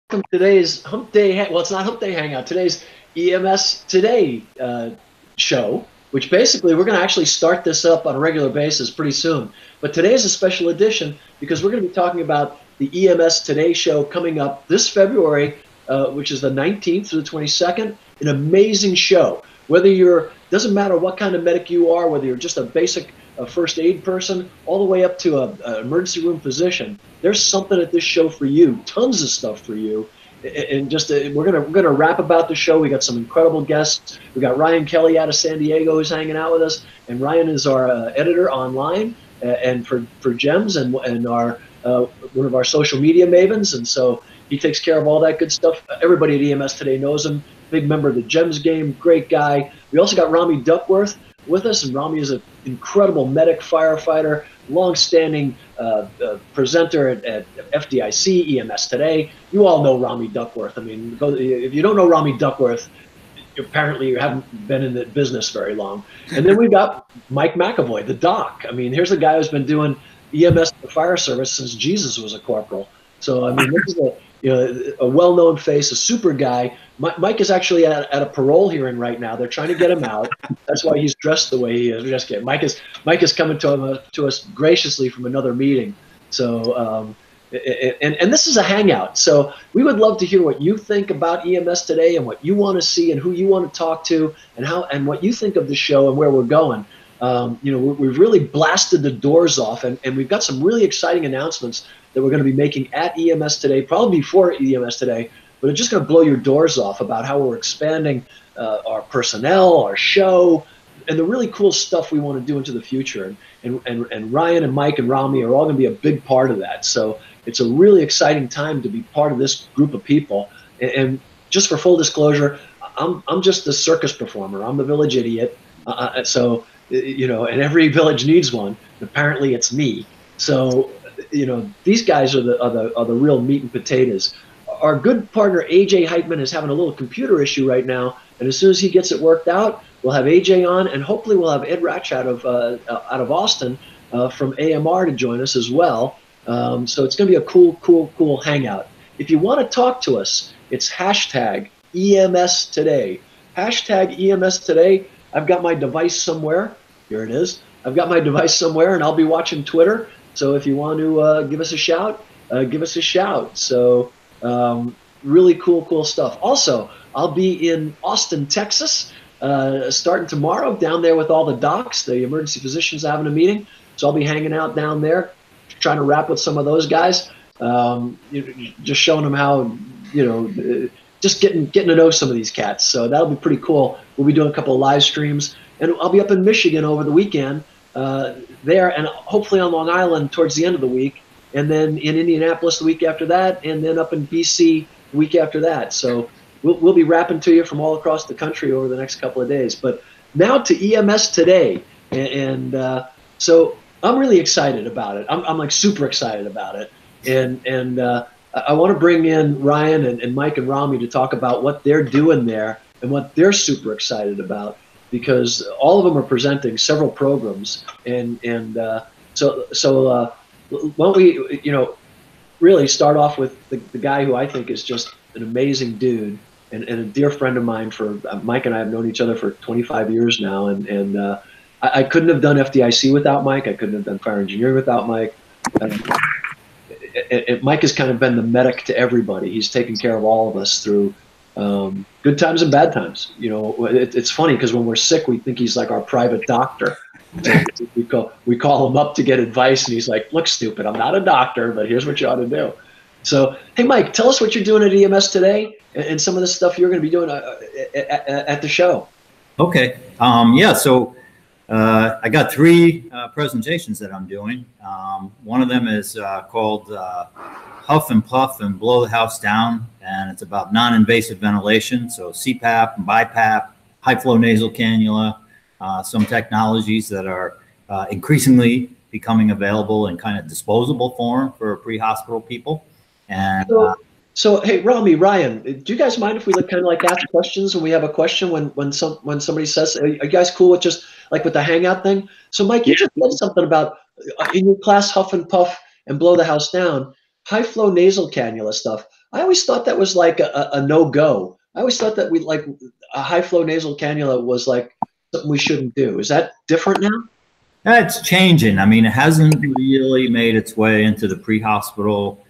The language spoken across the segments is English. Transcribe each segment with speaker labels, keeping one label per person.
Speaker 1: welcome to today's Hump Day. Well, it's not Hump Day Hangout. Today's EMS Today show, which basically we're going to actually start this up on a regular basis pretty soon. But today is a special edition because we're going to be talking about the EMS Today show coming up this February, which is the 19th through the 22nd. An amazing show. Whether you're, doesn't matter what kind of medic you are, whether you're just a basic first aid person, all the way up to an emergency room physician, there's something at this show for you. Tons of stuff for you. And just we're gonna rap about the show. We got some incredible guests. We got Ryan Kelly out of San Diego who's hanging out with us, and Ryan is our editor online and for GEMS and our one of our social media mavens, and so he takes care of all that good stuff. Everybody at EMS Today knows him. Big member of the GEMS game, great guy. We also got Rami Duckworth with us, and Rami is an incredible medic, firefighter, long-standing presenter at FDIC, EMS Today. You all know Rami Duckworth. I mean, if you don't know Rami Duckworth, apparently you haven't been in the business very long. And then we've got Mike McAvoy, the doc. I mean, here's a guy who's been doing EMS the fire service since Jesus was a corporal. So, I mean, this is a well-known face, a super guy. Mike is actually at a parole hearing right now. They're trying to get him out. That's why he's dressed the way he is. Just kidding. Mike is coming to us graciously from another meeting. So, and this is a hangout. So we would love to hear what you think about EMS Today and what you want to see and who you want to talk to and what you think of the show and where we're going. We've really blasted the doors off, and we've got some really exciting announcements that we're going to be making at EMS Today, probably before EMS Today, but it's just going to blow your doors off about how we're expanding our personnel, our show, and the really cool stuff we want to do into the future. And Ryan and Mike and Rami are all going to be a big part of that. So it's a really exciting time to be part of this group of people. And just for full disclosure, I'm just the circus performer. I'm the village idiot. And every village needs one. Apparently, it's me. So, these guys are the real meat and potatoes. Our good partner AJ Heitman is having a little computer issue right now, and as soon as he gets it worked out, we'll have AJ on, and hopefully we'll have Ed Ratch out of Austin from AMR to join us as well. So it's going to be a cool hangout. If you want to talk to us, it's hashtag EMS Today. Hashtag EMS Today. I've got my device somewhere. Here it is. I've got my device somewhere, and I'll be watching Twitter. So if you want to give us a shout, give us a shout. So really cool stuff. Also, I'll be in Austin, Texas, starting tomorrow, down there with all the docs. The emergency physicians are having a meeting. So I'll be hanging out down there, trying to rap with some of those guys, just showing them how, just getting to know some of these cats. So that'll be pretty cool. We'll be doing a couple of live streams, and I'll be up in Michigan over the weekend there, and hopefully on Long Island towards the end of the week, and then in Indianapolis the week after that, and then up in BC the week after that. So we'll be rapping to you from all across the country over the next couple of days. But now to EMS Today, and so I'm really excited about it. I'm like super excited about it, and I want to bring in Ryan and Mike and Rami to talk about what they're doing there and what they're super excited about, because all of them are presenting several programs, so why don't we really start off with the guy who I think is just an amazing dude and a dear friend of mine. For Mike and I have known each other for 25 years now, and I couldn't have done FDIC without Mike. I couldn't have done fire engineering without Mike. Mike has kind of been the medic to everybody. He's taken care of all of us through good times and bad times. It's funny because when we're sick, we think he's like our private doctor. We call him up to get advice, and he's like, "Look, stupid, I'm not a doctor, but here's what you ought to do." So, hey, Mike, tell us what you're doing at EMS Today and some of the stuff you're going to be doing at the show.
Speaker 2: Okay. So I got three presentations that I'm doing. One of them is called Huff and Puff and Blow the House Down, and it's about non-invasive ventilation, so CPAP and BiPAP, high-flow nasal cannula, some technologies that are increasingly becoming available in kind of disposable form for pre-hospital people. And
Speaker 1: so hey, Rami, Ryan, do you guys mind if we kind of like ask questions when we have a question when somebody says, are you guys cool with just like with the hangout thing? So Mike, you just said something about in your class Huff and Puff and Blow the House Down, high flow nasal cannula stuff. I always thought that was like a no-go. I always thought that we like a high flow nasal cannula was like something we shouldn't do. Is that different now?
Speaker 2: It's changing. I mean, it hasn't really made its way into the pre-hospital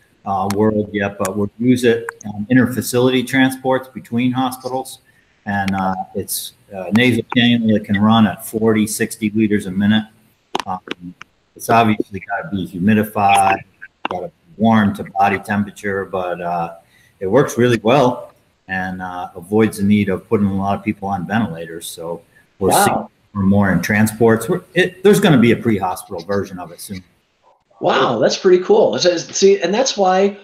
Speaker 2: world yet, but we'll use it inter-facility transports between hospitals. And it's nasal cannula that can run at 40, 60 liters a minute. It's obviously got to be humidified, got to be warm to body temperature, but it works really well and avoids the need of putting a lot of people on ventilators. So we're seeing more in transports. There's going to be a pre-hospital version of it soon.
Speaker 1: Wow, that's pretty cool. See, and that's why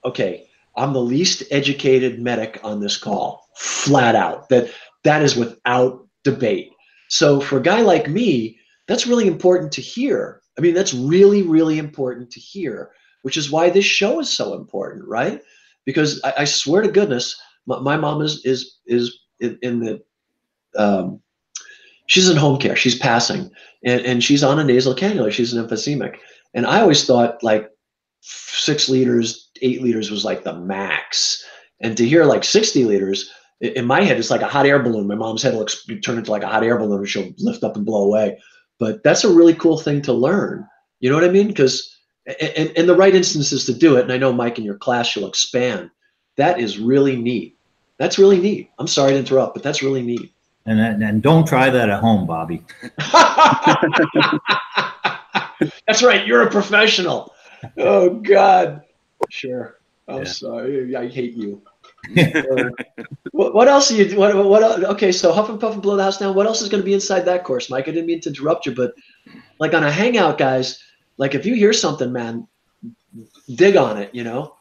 Speaker 1: okay, I'm the least educated medic on this call, flat out. That is without debate. So for a guy like me, that's really important to hear. I mean, that's really, really important to hear, which is why this show is so important, right? Because I swear to goodness, my mom is in the she's in home care. She's passing, and she's on a nasal cannula. She's an emphysemic, and I always thought like 6 liters, 8 liters was like the max, and to hear like 60 liters in my head, it's like a hot air balloon. My mom's head will turn into like a hot air balloon, and she'll lift up and blow away. But that's a really cool thing to learn. You know what I mean? Because in the right instances to do it, and I know Mike in your class you'll expand. That is really neat. That's really neat. I'm sorry to interrupt, but that's really neat.
Speaker 2: And don't try that at home, Bobby.
Speaker 1: That's right. You're a professional. Oh God. Sure. I'm sorry. I hate you. What else are you? What? Okay, so Huff and Puff and Blow the House Down. What else is going to be inside that course, Mike? I didn't mean to interrupt you, but like on a hangout, guys, like if you hear something, man, dig on it. You know.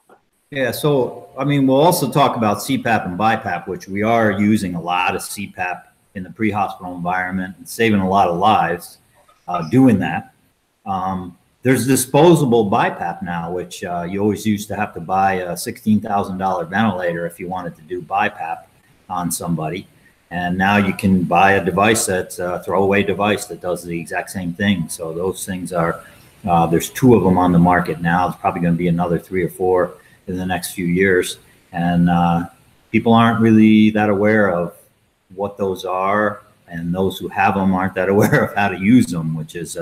Speaker 2: Yeah. So I mean, we'll also talk about CPAP and BiPAP, which we are using a lot of CPAP in the pre-hospital environment and saving a lot of lives doing that. There's disposable BiPAP now, which you always used to have to buy a $16,000 ventilator if you wanted to do BiPAP on somebody. And now you can buy a device that's a throwaway device that does the exact same thing. So those things are, there's 2 of them on the market now. There's probably going to be another 3 or 4 in the next few years. And people aren't really that aware of what those are. And those who have them aren't that aware of how to use them, which is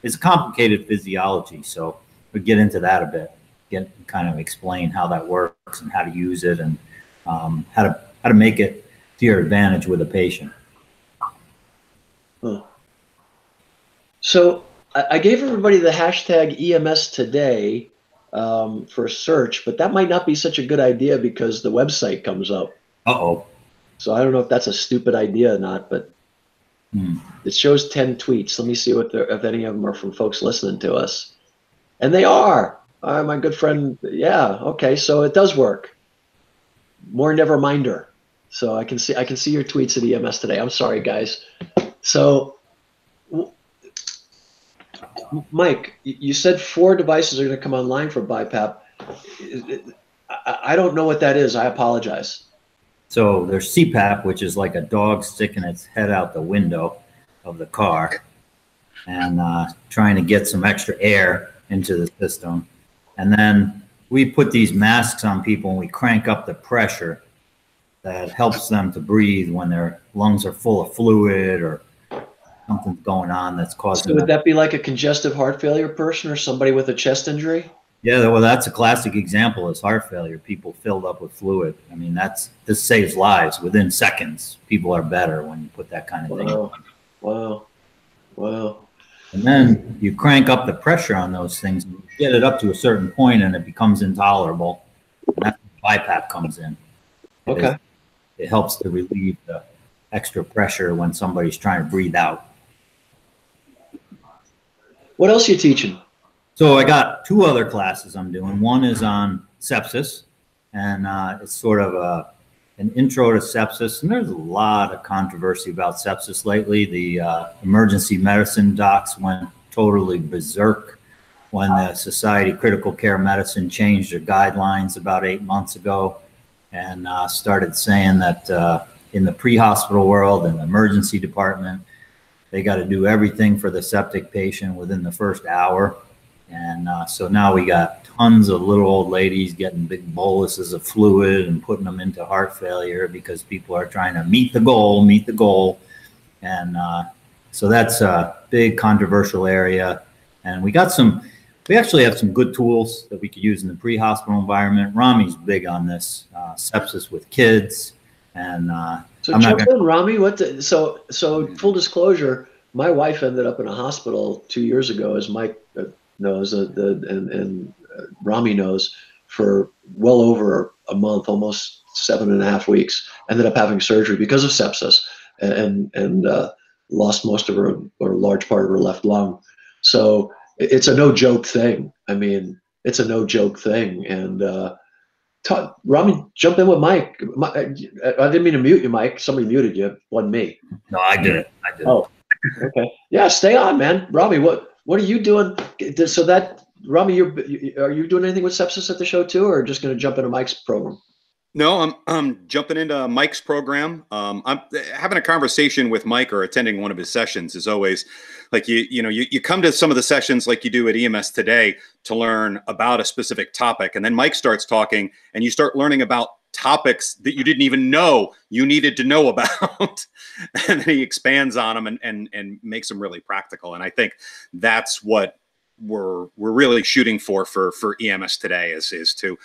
Speaker 2: it's a complicated physiology. So we'll get into that a bit, kind of explain how that works and how to use it and how to make it to your advantage with a patient.
Speaker 1: Huh. So I gave everybody the hashtag EMS today for search, but that might not be such a good idea because the website comes up.
Speaker 2: Uh-oh.
Speaker 1: So I don't know if that's a stupid idea or not, but it shows 10 tweets. Let me see if any of them are from folks listening to us. And they are. My good friend. Yeah. Okay. So it does work. More never minder. So I can see your tweets at EMS today. I'm sorry, guys. So, Mike, you said 4 devices are going to come online for BiPAP. I don't know what that is. I apologize.
Speaker 2: So there's CPAP, which is like a dog sticking its head out the window of the car and trying to get some extra air into the system. And then we put these masks on people and we crank up the pressure that helps them to breathe when their lungs are full of fluid or something's going on that's causing.
Speaker 1: So would that be like a congestive heart failure person or somebody with a chest injury?
Speaker 2: Yeah, well, that's a classic example is heart failure. People filled up with fluid. I mean, this saves lives within seconds. People are better when you put that kind of thing on.
Speaker 1: Wow. Wow.
Speaker 2: And then you crank up the pressure on those things and you get it up to a certain point and it becomes intolerable. And that's when BiPAP comes in.
Speaker 1: Okay.
Speaker 2: It helps to relieve the extra pressure when somebody's trying to breathe out.
Speaker 1: What else are you teaching?
Speaker 2: So I got 2 other classes I'm doing. One is on sepsis, and it's sort of an intro to sepsis. And there's a lot of controversy about sepsis lately. The emergency medicine docs went totally berserk when the Society of Critical Care Medicine changed their guidelines about 8 months ago and started saying that in the pre-hospital world and the emergency department, they got to do everything for the septic patient within the first hour. And so now we got tons of little old ladies getting big boluses of fluid and putting them into heart failure because people are trying to meet the goal. And so that's a big controversial area. And we actually have some good tools that we could use in the pre-hospital environment. Rami's big on this, sepsis with kids. And
Speaker 1: so jump in, Rami. So full disclosure, my wife ended up in a hospital 2 years ago, as Mike knows, and Rami knows, for well over a month, almost 7.5 weeks. Ended up having surgery because of sepsis, and lost most of her, or a large part of her left lung. So it's a no joke thing. I mean, it's a no joke thing. And Rami, jump in with Mike. I didn't mean to mute you, Mike. Somebody muted you. It wasn't me.
Speaker 2: No, I did it.
Speaker 1: Oh, okay. Yeah, stay on, man. Rami, what are you doing? So that, Rami, are you doing anything with sepsis at the show too, or just going to jump into Mike's program?
Speaker 3: No, I'm jumping into Mike's program. I'm having a conversation with Mike or attending one of his sessions is always like, you come to some of the sessions like you do at EMS Today to learn about a specific topic. And then Mike starts talking and you start learning about topics that you didn't even know you needed to know about. And then he expands on them and makes them really practical. And I think that's what we're really shooting for EMS Today is to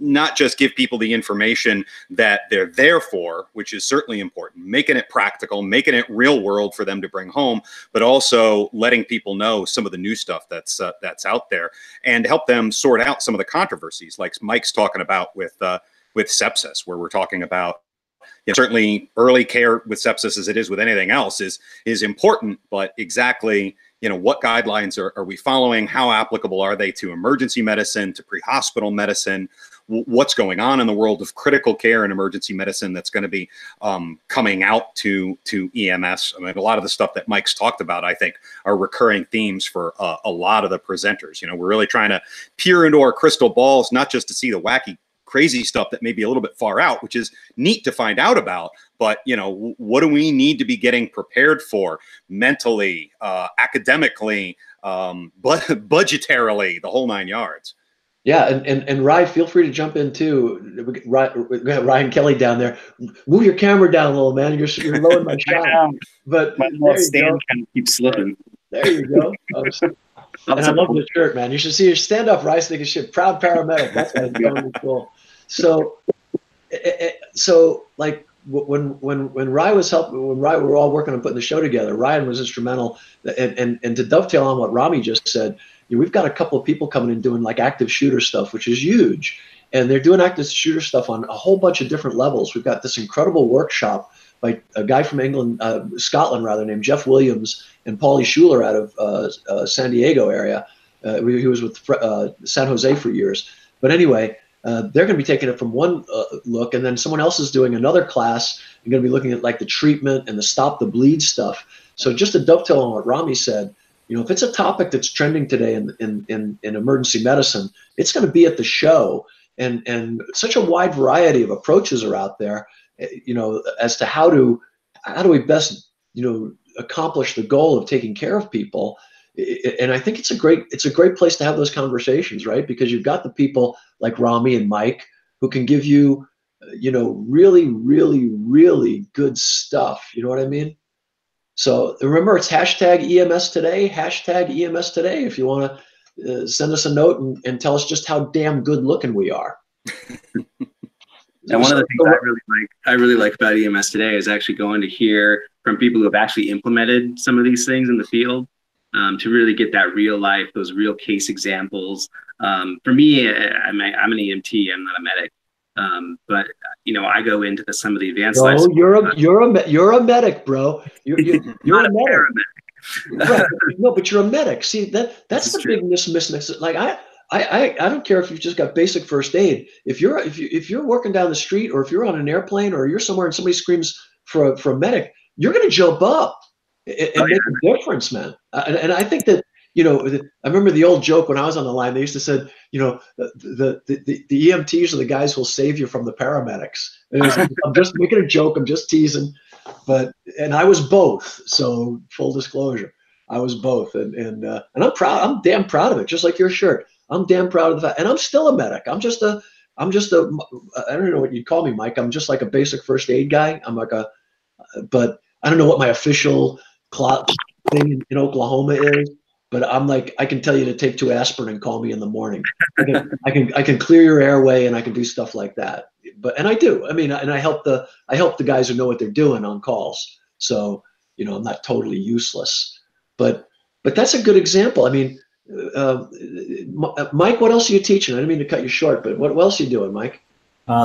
Speaker 3: not just give people the information that they're there for, which is certainly important, making it practical, making it real world for them to bring home, but also letting people know some of the new stuff that's out there and help them sort out some of the controversies, like Mike's talking about with sepsis, where we're talking about, certainly early care with sepsis, as it is with anything else, is important, but exactly, what guidelines are we following? How applicable are they to emergency medicine, to pre-hospital medicine? What's going on in the world of critical care and emergency medicine that's going to be coming out to EMS? I mean, a lot of the stuff that Mike's talked about, I think, are recurring themes for a lot of the presenters. We're really trying to peer into our crystal balls, not just to see the wacky, crazy stuff that may be a little bit far out, which is neat to find out about, but what do we need to be getting prepared for mentally, academically, budgetarily, the whole 9 yards.
Speaker 1: Yeah, and Ryan, feel free to jump in too. We got Ryan Kelly down there. Move your camera down a little, man. You're low in my shot. But
Speaker 4: my little stand kind of keeps slipping.
Speaker 1: There you go. And I love the shirt, man. You should see your stand up, Rice. Thinking shit, proud paramedic. That's totally cool. So like when Ryan was helping, we were all working on putting the show together. Ryan was instrumental, and to dovetail on what Rami just said, we've got a couple of people coming in doing like active shooter stuff, which is huge, and they're doing active shooter stuff on a whole bunch of different levels. We've got this incredible workshop by a guy from Scotland rather, named Jeff Williams, and Paulie Schuler out of San Diego area. He was with San Jose for years. But anyway, they're going to be taking it from one look, and then someone else is doing another class. You're going to be looking at like the treatment and the stop the bleed stuff. So just to dovetail on what Rami said, if it's a topic that's trending today in emergency medicine, it's going to be at the show, and such a wide variety of approaches are out there, as to how do we best, accomplish the goal of taking care of people. And I think it's a great place to have those conversations, right? Because you've got the people like Rami and Mike who can give you, really, really, really good stuff. You know what I mean? So remember, it's hashtag EMS Today, hashtag EMS Today, if you want to send us a note and tell us just how damn good looking we are.
Speaker 4: And one of the things I really like about EMS Today is actually going to hear from people who have actually implemented some of these things in the field, to really get that real life, those real case examples. For me, I'm an EMT, I'm not a medic. But I go into some of the advanced life.
Speaker 1: You're a medic, bro. You're a medic. Right. No, but you're a medic. See, that's the big mismatch. Like I don't care if you've just got basic first aid. If you're working down the street, or if you're on an airplane, or you're somewhere and somebody screams for a medic, you're going to jump up and make a difference, man. And I think that, I remember the old joke when I was on the line. They used to say, the EMTs are the guys who'll save you from the paramedics. And I'm just making a joke. I'm just teasing. And I was both. So full disclosure. I was both, and I'm proud. I'm damn proud of it. Just like your shirt, I'm damn proud of the fact. And I'm still a medic. I'm just a, I don't know what you'd call me, Mike. I'm just like a basic first aid guy. I'm like but I don't know what my official thing in Oklahoma is. But I'm like, I can tell you to take 2 aspirin and call me in the morning. I can clear your airway, and I can do stuff like that. And I do. I mean, and I help the guys who know what they're doing on calls. So, I'm not totally useless. But that's a good example. I mean, Mike, what else are you teaching? I didn't mean to cut you short, but what else are you doing, Mike?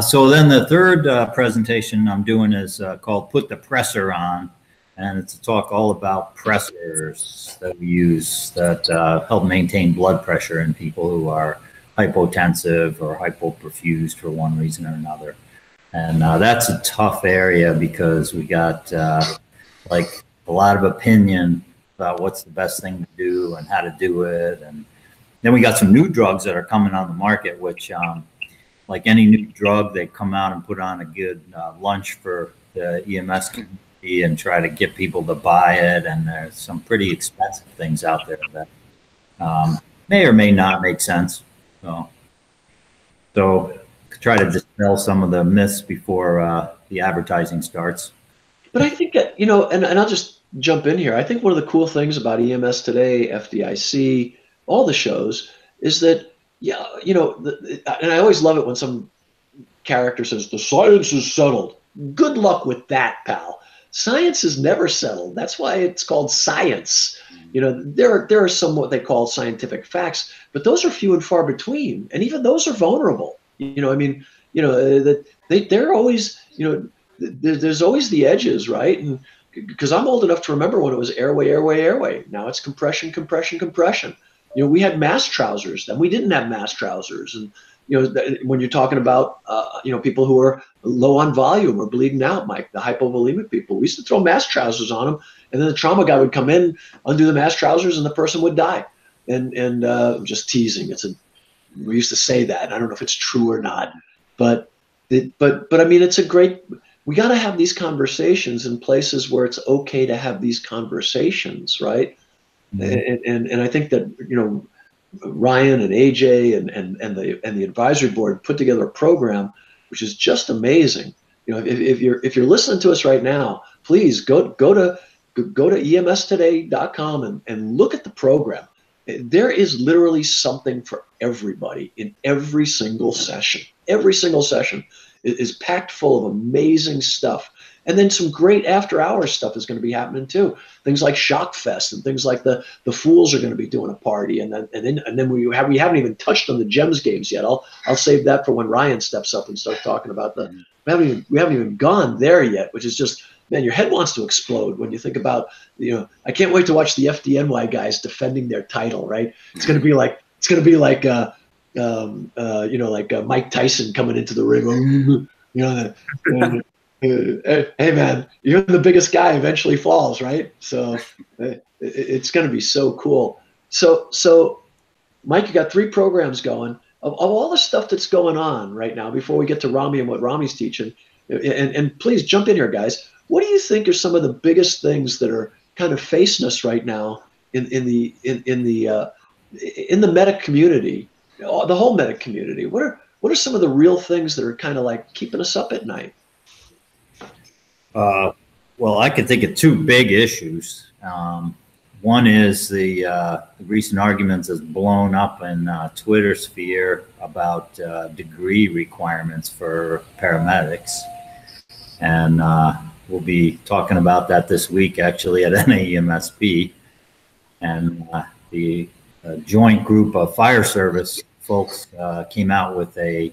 Speaker 2: So then the third presentation I'm doing is called Put the Pressor On. And it's a talk all about pressors that we use that help maintain blood pressure in people who are hypotensive or hypoperfused for one reason or another. And that's a tough area because we got like a lot of opinion about what's the best thing to do and how to do it. And then we got some new drugs that are coming on the market, which like any new drug, they come out and put on a good lunch for the EMS community and try to get people to buy it. And there's some pretty expensive things out there that may or may not make sense. So try to dispel some of the myths before the advertising starts.
Speaker 1: But I think that, and I'll just jump in here. I think one of the cool things about EMS Today, FDIC, all the shows is that, and I always love it when some character says, the science is settled. Good luck with that, pal. Science is never settled. That's why it's called science. There are some what they call scientific facts, but those are few and far between, and even those are vulnerable. That they're always, there's always the edges, right? And because I'm old enough to remember when it was airway. Now it's compression. We had mask trousers, then we didn't have mask trousers, and when you're talking about, people who are low on volume or bleeding out, Mike, the hypovolemic people, we used to throw mask trousers on them, and then the trauma guy would come in, undo the mask trousers, and the person would die. And I'm just teasing. We used to say that. I don't know if it's true or not, but I mean, it's a great. We got to have these conversations in places where it's okay to have these conversations, right? Mm-hmm. And I think that Ryan and AJ and the advisory board put together a program which is just amazing. If you're listening to us right now, please go to emstoday.com and look at the program. There is literally something for everybody in every single session. Every single session is packed full of amazing stuff. And then some great after-hours stuff is going to be happening too. Things like Shock Fest and things like the Fools are going to be doing a party, and then we haven't even touched on the Gems games yet. I'll save that for when Ryan steps up and starts talking about we haven't even gone there yet, which is just, man, your head wants to explode when you think about I can't wait to watch the FDNY guys defending their title. Right? It's going to be like Mike Tyson coming into the ring. Hey man, even the biggest guy eventually falls, right? So it's going to be so cool. So Mike, you got 3 programs going. Of all the stuff that's going on right now, before we get to Rami and what Rami's teaching, and please jump in here, guys. What do you think are some of the biggest things that are kind of facing us right now in the medic community, the whole medic community? What are some of the real things that are kind of like keeping us up at night?
Speaker 2: Well, I could think of 2 big issues. One is the recent arguments has blown up in Twitter sphere about degree requirements for paramedics. And we'll be talking about that this week, actually, at NAEMSB. And the joint group of fire service folks came out with a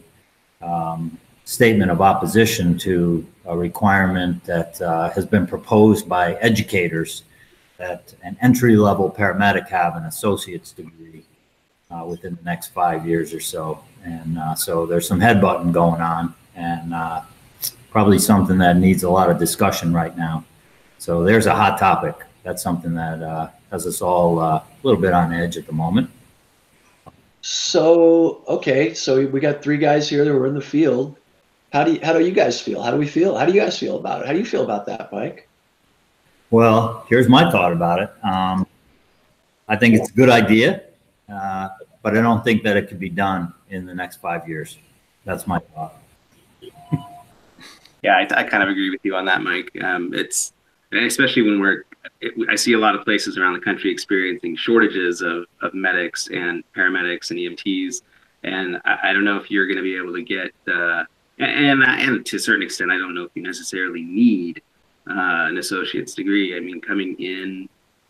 Speaker 2: statement of opposition to a requirement that has been proposed by educators that an entry-level paramedic have an associate's degree within the next 5 years or so. And so there's some headbutting going on, and probably something that needs a lot of discussion right now. So there's a hot topic. That's something that has us all a little bit on edge at the moment.
Speaker 1: So, okay, so we got 3 guys here that were in the field. How do you guys feel? How do we feel? How do you guys feel about it? How do you feel about that, Mike?
Speaker 2: Well, here's my thought about it. I think it's a good idea, but I don't think that it could be done in the next 5 years. That's my thought.
Speaker 4: Yeah, I kind of agree with you on that, Mike. It's especially when I see a lot of places around the country experiencing shortages of medics and paramedics and EMTs, and I don't know if you're going to be able to get and to a certain extent, I don't know if you necessarily need an associate's degree. I mean, coming in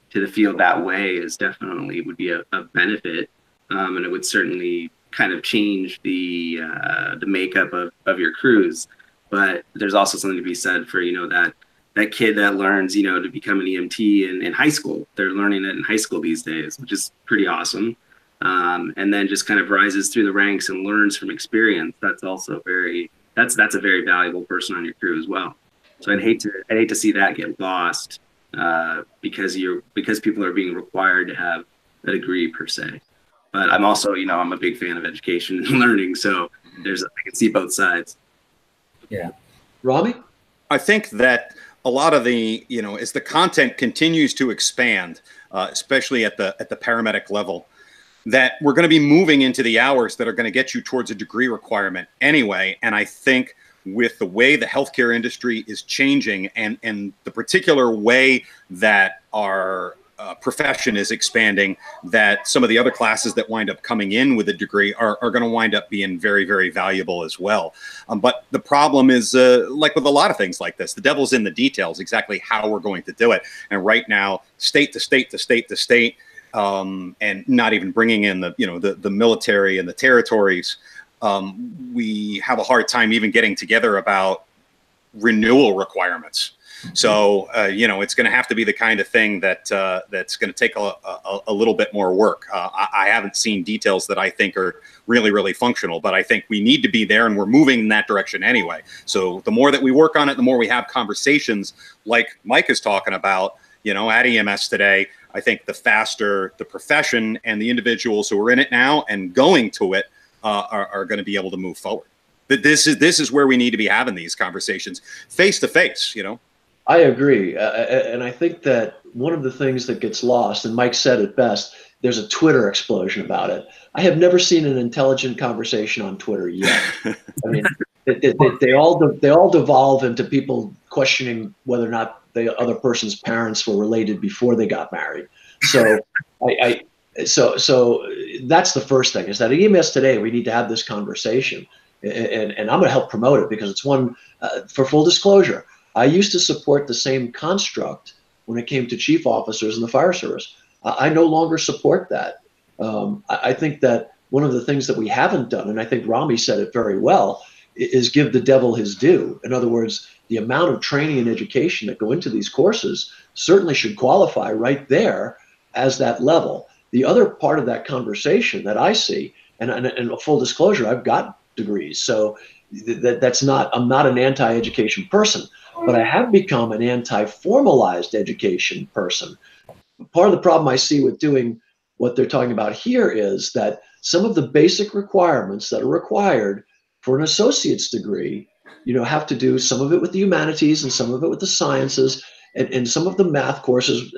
Speaker 4: to the field that way would be a benefit, and it would certainly kind of change the makeup of your crews. But there's also something to be said for, that kid that learns, to become an EMT in high school. They're learning it in high school these days, which is pretty awesome. And then just kind of rises through the ranks and learns from experience. That's also that's a very valuable person on your crew as well. So I'd hate to see that get lost because people are being required to have a degree per se. But I'm also, I'm a big fan of education and learning. So I can see both sides.
Speaker 2: Yeah.
Speaker 1: Rami?
Speaker 3: I think that a lot of the, as the content continues to expand, especially at the paramedic level, that we're going to be moving into the hours that are going to get you towards a degree requirement anyway. And I think with the way the healthcare industry is changing and the particular way that our profession is expanding, that some of the other classes that wind up coming in with a degree are going to wind up being very, very valuable as well. But the problem is, like with a lot of things like this, the devil's in the details, exactly how we're going to do it. And right now, state to state to state to state, and not even bringing in the military and the territories, we have a hard time even getting together about renewal requirements. So, it's going to have to be the kind of thing that's going to take a little bit more work. I haven't seen details that I think are really, really functional, but I think we need to be there, and we're moving in that direction anyway. So the more that we work on it, the more we have conversations like Mike is talking about, at EMS today. I think the faster the profession and the individuals who are in it now and going to it are going to be able to move forward. But this is where we need to be having these conversations face to face,
Speaker 1: I agree. And I think that one of the things that gets lost, and Mike said it best, there's a Twitter explosion about it. I have never seen an intelligent conversation on Twitter yet. I mean, they all devolve into people questioning whether or not the other person's parents were related before they got married. So so that's the first thing, is that at EMS today, we need to have this conversation. And I'm going to help promote it because it's one, for full disclosure, I used to support the same construct when it came to chief officers in the fire service. I no longer support that. I think that one of the things that we haven't done, and I think Rami said it very well, is give the devil his due. In other words, the amount of training and education that go into these courses certainly should qualify right there as that level. The other part of that conversation that I see, and full disclosure, I've got degrees, so that's not, I'm not an anti-education person, but I have become an anti-formalized education person. Part of the problem I see with doing what they're talking about here is that some of the basic requirements that are required for an associate's degree, have to do some of it with the humanities and some of it with the sciences, and some of the math courses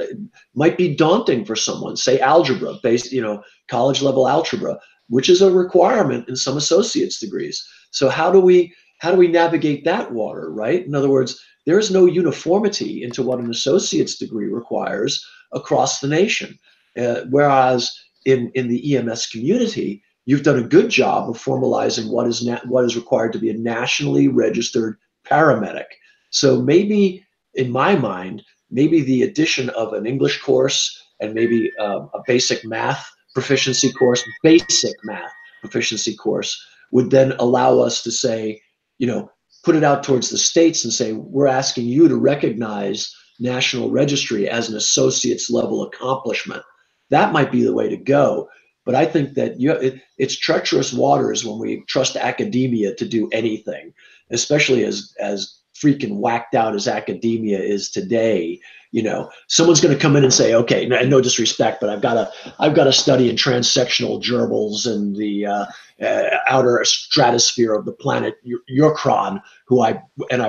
Speaker 1: might be daunting for someone, say algebra, based, college level algebra, which is a requirement in some associate's degrees. So how do we navigate that water, right? In other words, there is no uniformity into what an associate's degree requires across the nation. Whereas in the EMS community, you've done a good job of formalizing what is required to be a nationally registered paramedic. So maybe, in my mind, maybe the addition of an English course and maybe a basic math proficiency course, would then allow us to say, put it out towards the states and say, we're asking you to recognize national registry as an associate's level accomplishment. That might be the way to go. But I think that it's treacherous waters when we trust academia to do anything, especially as freaking whacked out as academia is today, someone's going to come in and say, okay, no disrespect, but I've got to study in transsectional gerbils and the outer stratosphere of the planet Urkron, who I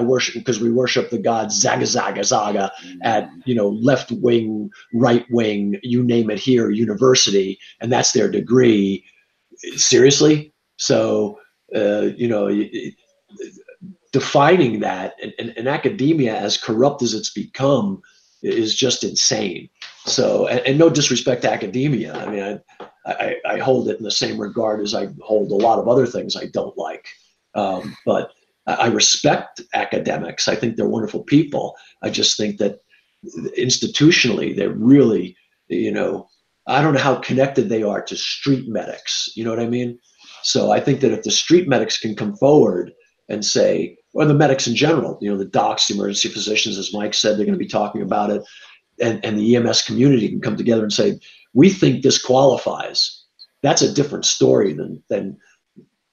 Speaker 1: worship because we worship the god Zaga Zaga Zaga at left wing, right wing, you name it here, university, and that's their degree. Seriously? So defining that and academia, as corrupt as it's become, is just insane. So, and no disrespect to academia. I mean, I hold it in the same regard as I hold a lot of other things I don't like. But I respect academics. I think they're wonderful people. I just think that institutionally, they're really, I don't know how connected they are to street medics. You know what I mean? So I think that if the street medics can come forward and say, or the medics in general, the docs, the emergency physicians, as Mike said, they're going to be talking about it, and the EMS community can come together and say, we think this qualifies. That's a different story than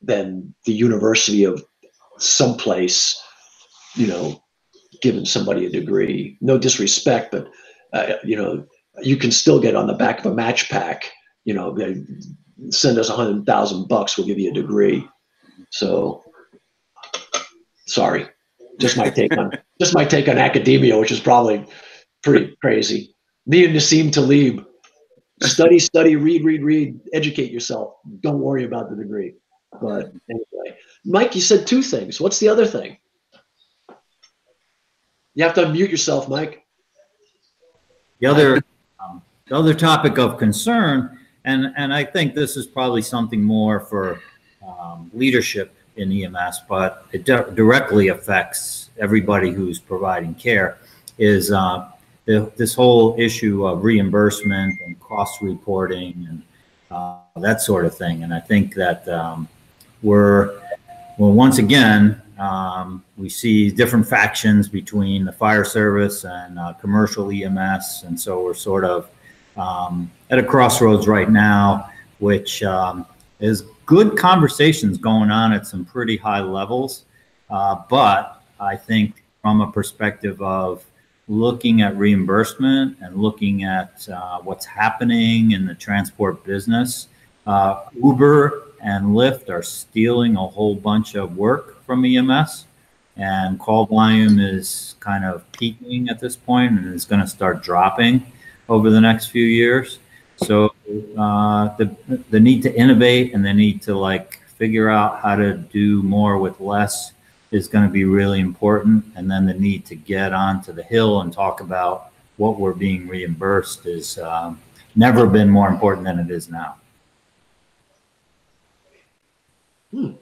Speaker 1: the university of someplace, giving somebody a degree. No disrespect, but you can still get on the back of a match pack. Send us $100,000, we'll give you a degree. So, sorry, just my take on academia, which is probably pretty crazy. Me and Nassim Taleb, study, read, educate yourself. Don't worry about the degree. But anyway, Mike, you said two things. What's the other thing? You have to unmute yourself, Mike.
Speaker 2: The other topic of concern, and I think this is probably something more for leadership in EMS, but it directly affects everybody who's providing care, is this whole issue of reimbursement and cost reporting and that sort of thing. And I think that once again, we see different factions between the fire service and commercial EMS. And so we're sort of at a crossroads right now, which is good conversations going on at some pretty high levels. But I think from a perspective of looking at reimbursement and looking at what's happening in the transport business, Uber and Lyft are stealing a whole bunch of work from EMS, and call volume is kind of peaking at this point and is going to start dropping over the next few years. So the need to innovate and the need to figure out how to do more with less is going to be really important. And then the need to get onto the Hill and talk about what we're being reimbursed is never been more important than it is now.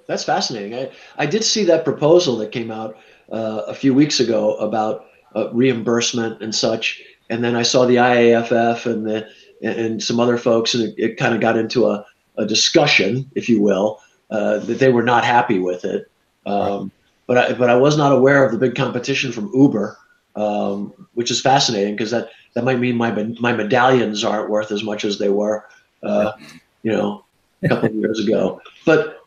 Speaker 1: That's fascinating. I did see that proposal that came out a few weeks ago about reimbursement and such, and then I saw the IAFF and some other folks, and it kind of got into a discussion, if you will, that they were not happy with it. But I was not aware of the big competition from Uber, which is fascinating because that might mean my medallions aren't worth as much as they were, a couple of years ago. But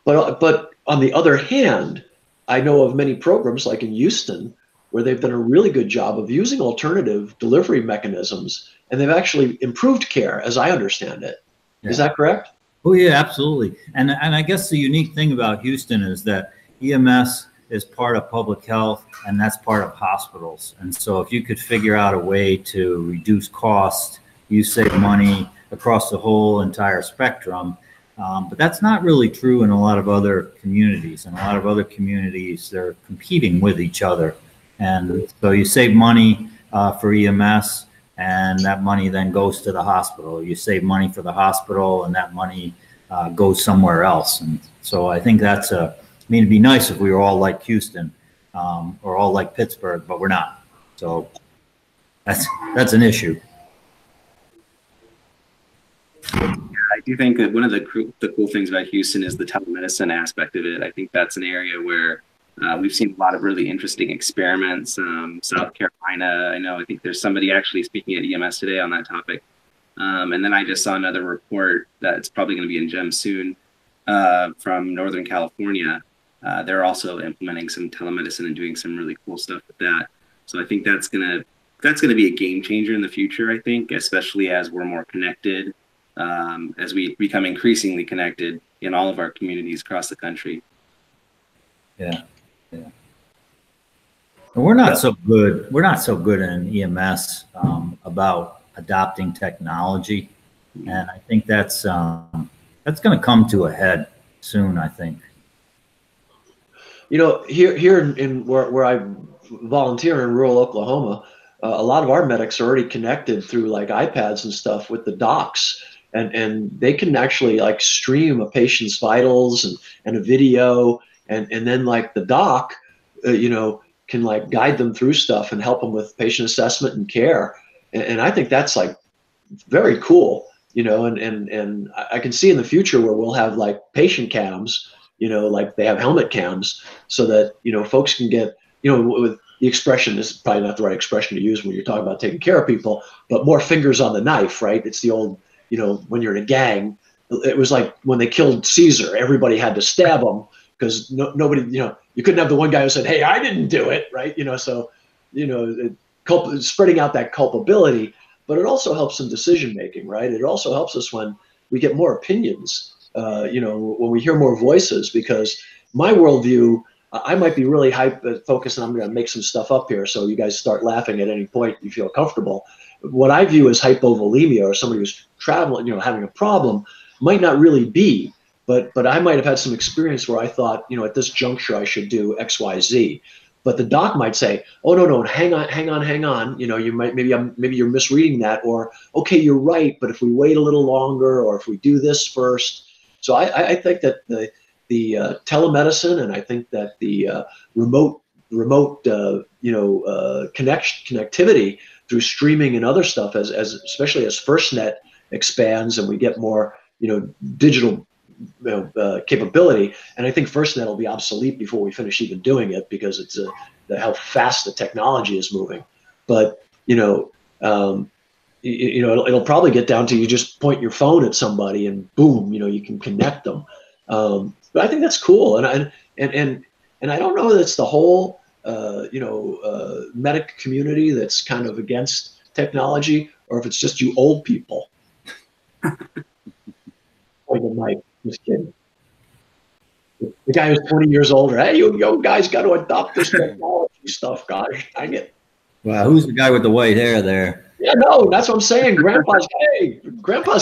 Speaker 1: on the other hand, I know of many programs like in Houston where they've done a really good job of using alternative delivery mechanisms, and they've actually improved care, as I understand it. Yeah. Is that correct?
Speaker 2: Oh yeah, absolutely. And I guess the unique thing about Houston is that EMS is part of public health, and that's part of hospitals. And so if you could figure out a way to reduce cost, you save money across the whole entire spectrum. But that's not really true in a lot of other communities. In a lot of other communities, they're competing with each other. And so you save money for EMS, and that money then goes to the hospital. You save money for the hospital, and that money goes somewhere else. And so I think that's it'd be nice if we were all like Houston or all like Pittsburgh, but we're not. So that's an issue.
Speaker 4: I do think that one of the cool things about Houston is the telemedicine aspect of it. I think that's an area where we've seen a lot of really interesting experiments. South Carolina, I think there's somebody actually speaking at EMS today on that topic. And then I just saw another report that's probably going to be in GEM soon from Northern California, they're also implementing some telemedicine and doing some really cool stuff with that. So I think that's gonna be a game changer in the future. I think, especially as we're more connected, as we become increasingly connected in all of our communities across the country.
Speaker 2: Yeah, yeah. And we're not so good. We're not so good in EMS about adopting technology, and I think that's going to come to a head soon. I think.
Speaker 1: You know, here in where I volunteer in rural Oklahoma, a lot of our medics are already connected through like iPads and stuff with the docs, and they can actually like stream a patient's vitals and a video, and then like the doc, you know, can like guide them through stuff and help them with patient assessment and care. And I think that's like very cool, you know, and I can see in the future where we'll have like patient cams, you know, like they have helmet cams so that, you know, folks can get, you know, with the expression, this is probably not the right expression to use when you're talking about taking care of people, but more fingers on the knife, right? It's the old, you know, when you're in a gang, it was like when they killed Caesar, everybody had to stab him because nobody, you know, you couldn't have the one guy who said, "Hey, I didn't do it," right? You know, so, you know, spreading out that culpability, but it also helps in decision making, right? It also helps us when we get more opinions, you know, when we hear more voices, because my worldview, I might be really focused, and I'm going to make some stuff up here, so you guys start laughing at any point you feel comfortable. What I view as hypovolemia, or somebody who's traveling, you know, having a problem, might not really be. But I might have had some experience where I thought, you know, at this juncture I should do X, Y, Z. But the doc might say, "Oh no, hang on. You know, you might maybe you're misreading that, or okay, you're right. But if we wait a little longer, or if we do this first." So I think that the telemedicine, and I think that the remote connectivity through streaming and other stuff, as especially as FirstNet expands and we get more, you know, digital capability, and I think FirstNet will be obsolete before we finish even doing it, because it's how fast the technology is moving. But you know, it'll probably get down to you just point your phone at somebody and boom, you know, you can connect them. But I think that's cool, and I don't know that it's the whole medic community that's kind of against technology, or if it's just you old people. Just kidding. The guy who's 20 years older, "Hey, you young guys got to adopt this technology stuff." Gosh, dang it.
Speaker 2: Wow, who's the guy with the white hair there?
Speaker 1: Yeah, no, that's what I'm saying. Grandpa's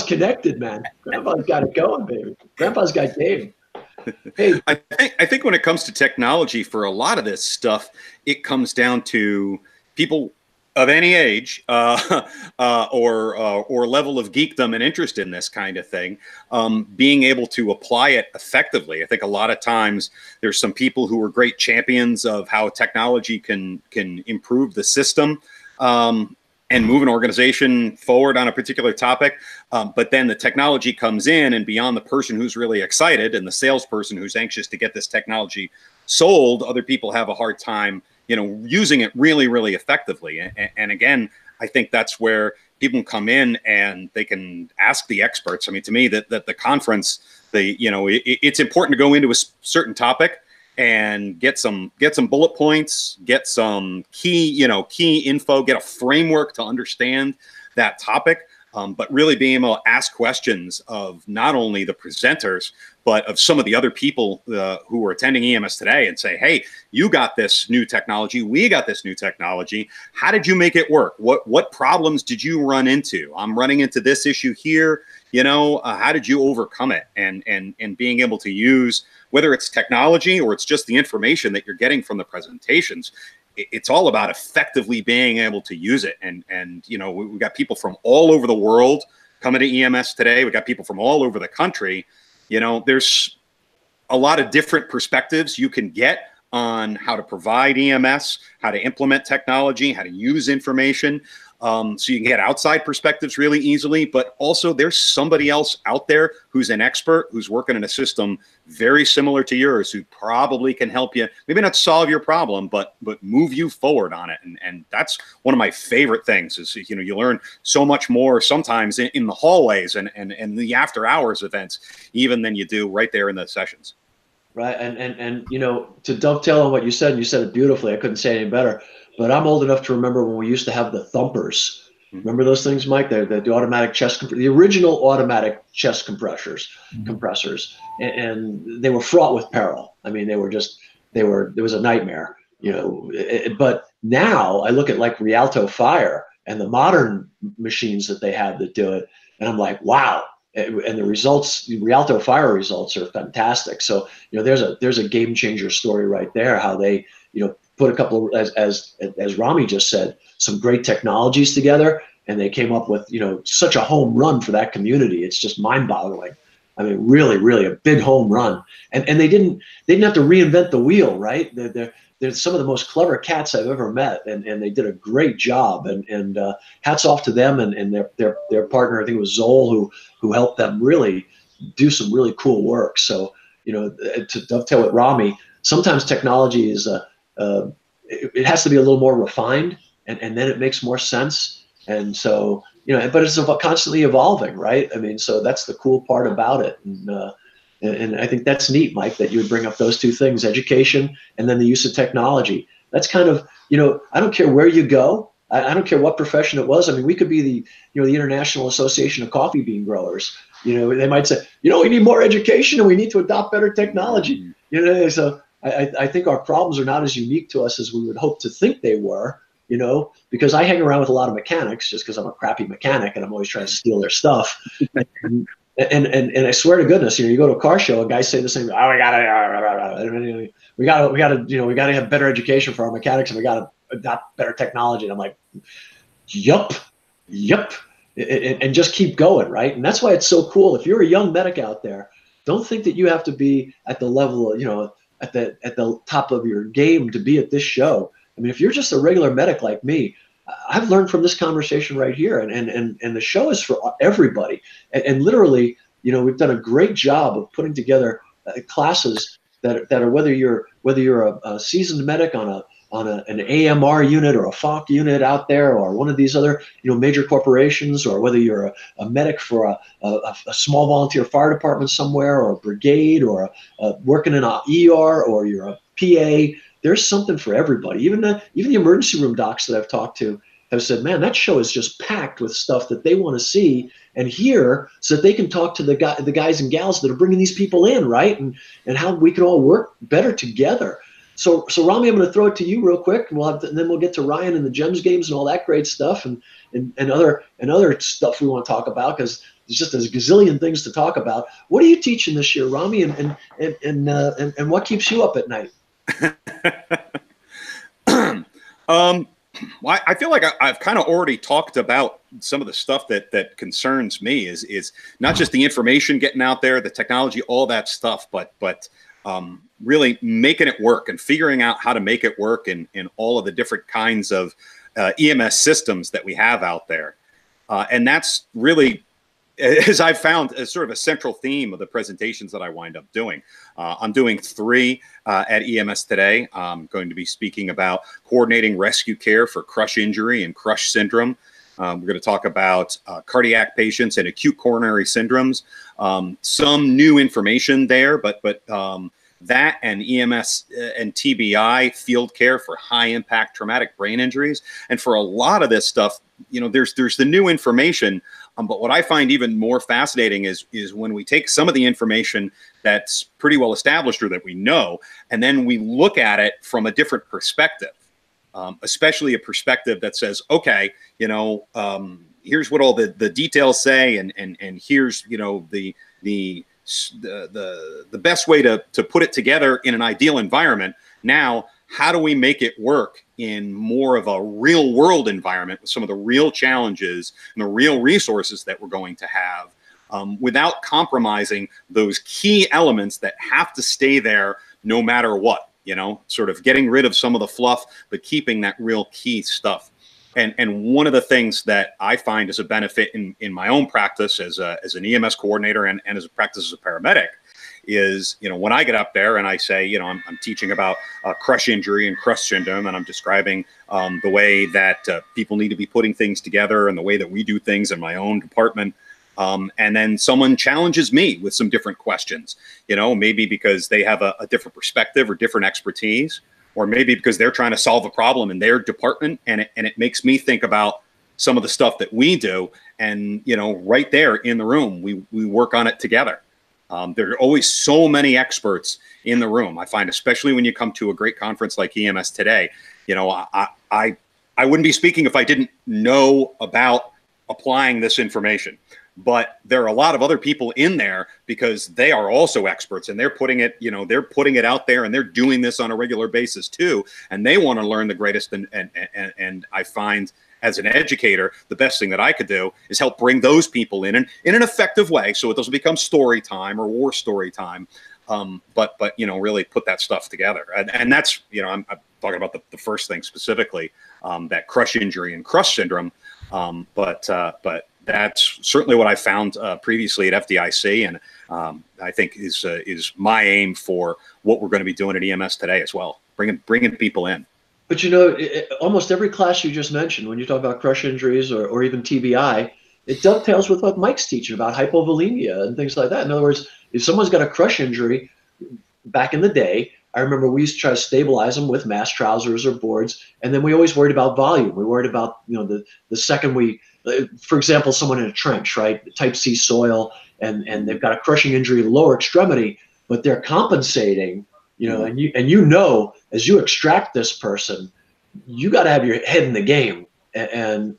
Speaker 1: connected, man. Grandpa's got it going, baby. Grandpa's got game. Hey,
Speaker 3: I think when it comes to technology, for a lot of this stuff, it comes down to people of any age or level of geekdom and interest in this kind of thing, being able to apply it effectively. I think a lot of times there's some people who are great champions of how technology can improve the system and move an organization forward on a particular topic. But then the technology comes in, and beyond the person who's really excited and the salesperson who's anxious to get this technology sold, other people have a hard time, you know, using it really, really effectively. And again, I think that's where people come in and they can ask the experts. I mean, to me, that the conference, it's important to go into a certain topic and get some bullet points, get some key info, get a framework to understand that topic. But really being able to ask questions of not only the presenters, but of some of the other people who are attending EMS today, and say, "Hey, you got this new technology. We got this new technology. How did you make it work? What problems did you run into? I'm running into this issue here. You know, how did you overcome it?" And being able to use, whether it's technology or it's just the information that you're getting from the presentations, it's all about effectively being able to use it. And you know, we got people from all over the world coming to EMS today. We got people from all over the country. You know, there's a lot of different perspectives you can get on how to provide EMS, how to implement technology, how to use information. So you can get outside perspectives really easily, but also there's somebody else out there who's an expert, who's working in a system very similar to yours, who probably can help you, maybe not solve your problem, but move you forward on it. And that's one of my favorite things is, you know, you learn so much more sometimes in the hallways and the after hours events, even than you do right there in the sessions.
Speaker 1: right? And you know, to dovetail on what you said, and you said it beautifully. I couldn't say it any better. But I'm old enough to remember when we used to have the thumpers.
Speaker 3: Mhm.
Speaker 1: Remember those things, Mike? The automatic the original automatic chest compressors, and they were fraught with peril. I mean, it was a nightmare, you know. But now I look at like Rialto Fire and the modern machines that they have that do it, and I'm like, wow. And the results, the Rialto Fire results are fantastic. So, you know, there's a game changer story right there. How they, you know, put a couple of, as Rami just said, some great technologies together, and they came up with, you know, such a home run for that community. It's just mind-boggling. I mean, really, really a big home run. And they didn't have to reinvent the wheel, right? They're some of the most clever cats I've ever met, and they did a great job. And hats off to them and their partner. I think it was Zoll who helped them really do some really cool work. So, you know, to dovetail with Rami, sometimes technology is it has to be a little more refined, and then it makes more sense. And so, you know, but it's constantly evolving, right? I mean, so that's the cool part about it. And I think that's neat, Mike, that you would bring up those two things, education and then the use of technology. That's kind of, you know, I don't care where you go. I don't care what profession it was. I mean, we could be the, you know, the International Association of Coffee Bean Growers. You know, they might say, you know, we need more education and we need to adopt better technology. You know, so I think our problems are not as unique to us as we would hope to think they were, you know, because I hang around with a lot of mechanics just because I'm a crappy mechanic and I'm always trying to steal their stuff. And I swear to goodness, you know, you go to a car show, and guys say the same. Oh, we gotta, you know, we gotta have better education for our mechanics, and we gotta adopt better technology. And I'm like, yup, yup, and just keep going, right? And that's why it's so cool. If you're a young medic out there, don't think that you have to be at the level, you know, at the top of your game to be at this show. I mean, if you're just a regular medic like me, I've learned from this conversation right here, and the show is for everybody. And literally, you know, we've done a great job of putting together classes that are whether you're a seasoned medic on an AMR unit or a FOC unit out there, or one of these other, you know, major corporations, or whether you're a medic for a small volunteer fire department somewhere, or a brigade, or working in an ER, or you're a PA. There's something for everybody. Even the emergency room docs that I've talked to have said, man, that show is just packed with stuff that they want to see and hear, so that they can talk to the guys and gals that are bringing these people in, right? And how we can all work better together. So Rami, I'm going to throw it to you real quick, and then we'll get to Ryan and the GEMS games and all that great stuff, and other stuff we want to talk about, because there's just a gazillion things to talk about. What are you teaching this year, Rami, and what keeps you up at night?
Speaker 3: Well, I feel like I've kind of already talked about some of the stuff that concerns me is not just the information getting out there, the technology, all that stuff, but really making it work and figuring out how to make it work in all of the different kinds of EMS systems that we have out there. And that's really, as I've found, as sort of a central theme of the presentations that I wind up doing. I'm doing 3 at EMS today. I'm going to be speaking about coordinating rescue care for crush injury and crush syndrome. We're going to talk about cardiac patients and acute coronary syndromes. Some new information there, but that and EMS and TBI field care for high impact traumatic brain injuries. And for a lot of this stuff, you know, there's the new information. But what I find even more fascinating is when we take some of the information that's pretty well established or that we know, and then we look at it from a different perspective, especially a perspective that says, okay, you know, here's what all the details say, and here's, you know, the best way to put it together in an ideal environment. Now, how do we make it work in more of a real world environment with some of the real challenges and the real resources that we're going to have, without compromising those key elements that have to stay there no matter what, you know, sort of getting rid of some of the fluff, but keeping that real key stuff. And one of the things that I find as a benefit in my own practice as an EMS coordinator and as a practice as a paramedic is, you know, when I get up there and I say, you know, I'm teaching about crush injury and crush syndrome, and I'm describing the way that people need to be putting things together and the way that we do things in my own department. And then someone challenges me with some different questions, you know, maybe because they have a different perspective or different expertise, or maybe because they're trying to solve a problem in their department, and it makes me think about some of the stuff that we do. And, you know, right there in the room, we work on it together. There are always so many experts in the room. I find, especially when you come to a great conference like EMS Today, you know, I wouldn't be speaking if I didn't know about applying this information. But there are a lot of other people in there because they are also experts, and they're putting it, you know, they're putting it out there, and they're doing this on a regular basis too. And they want to learn the greatest. And I find, as an educator, the best thing that I could do is help bring those people in an effective way, so it doesn't become story time or war story time. But you know, really put that stuff together. And that's, you know, I'm talking about the first thing specifically, that crush injury and crush syndrome. But that's certainly what I found previously at FDIC, and I think is my aim for what we're going to be doing at EMS Today as well, bringing people in.
Speaker 1: But you know, almost every class you just mentioned, when you talk about crush injuries or even TBI, it dovetails with what Mike's teaching about hypovolemia and things like that. In other words, if someone's got a crush injury, back in the day, I remember we used to try to stabilize them with mass trousers or boards, and then we always worried about volume. We worried about, you know, the second we, for example, someone in a trench, right, type C soil, and they've got a crushing injury in the lower extremity, but they're compensating, you know, and you know, as you extract this person, you got to have your head in the game, and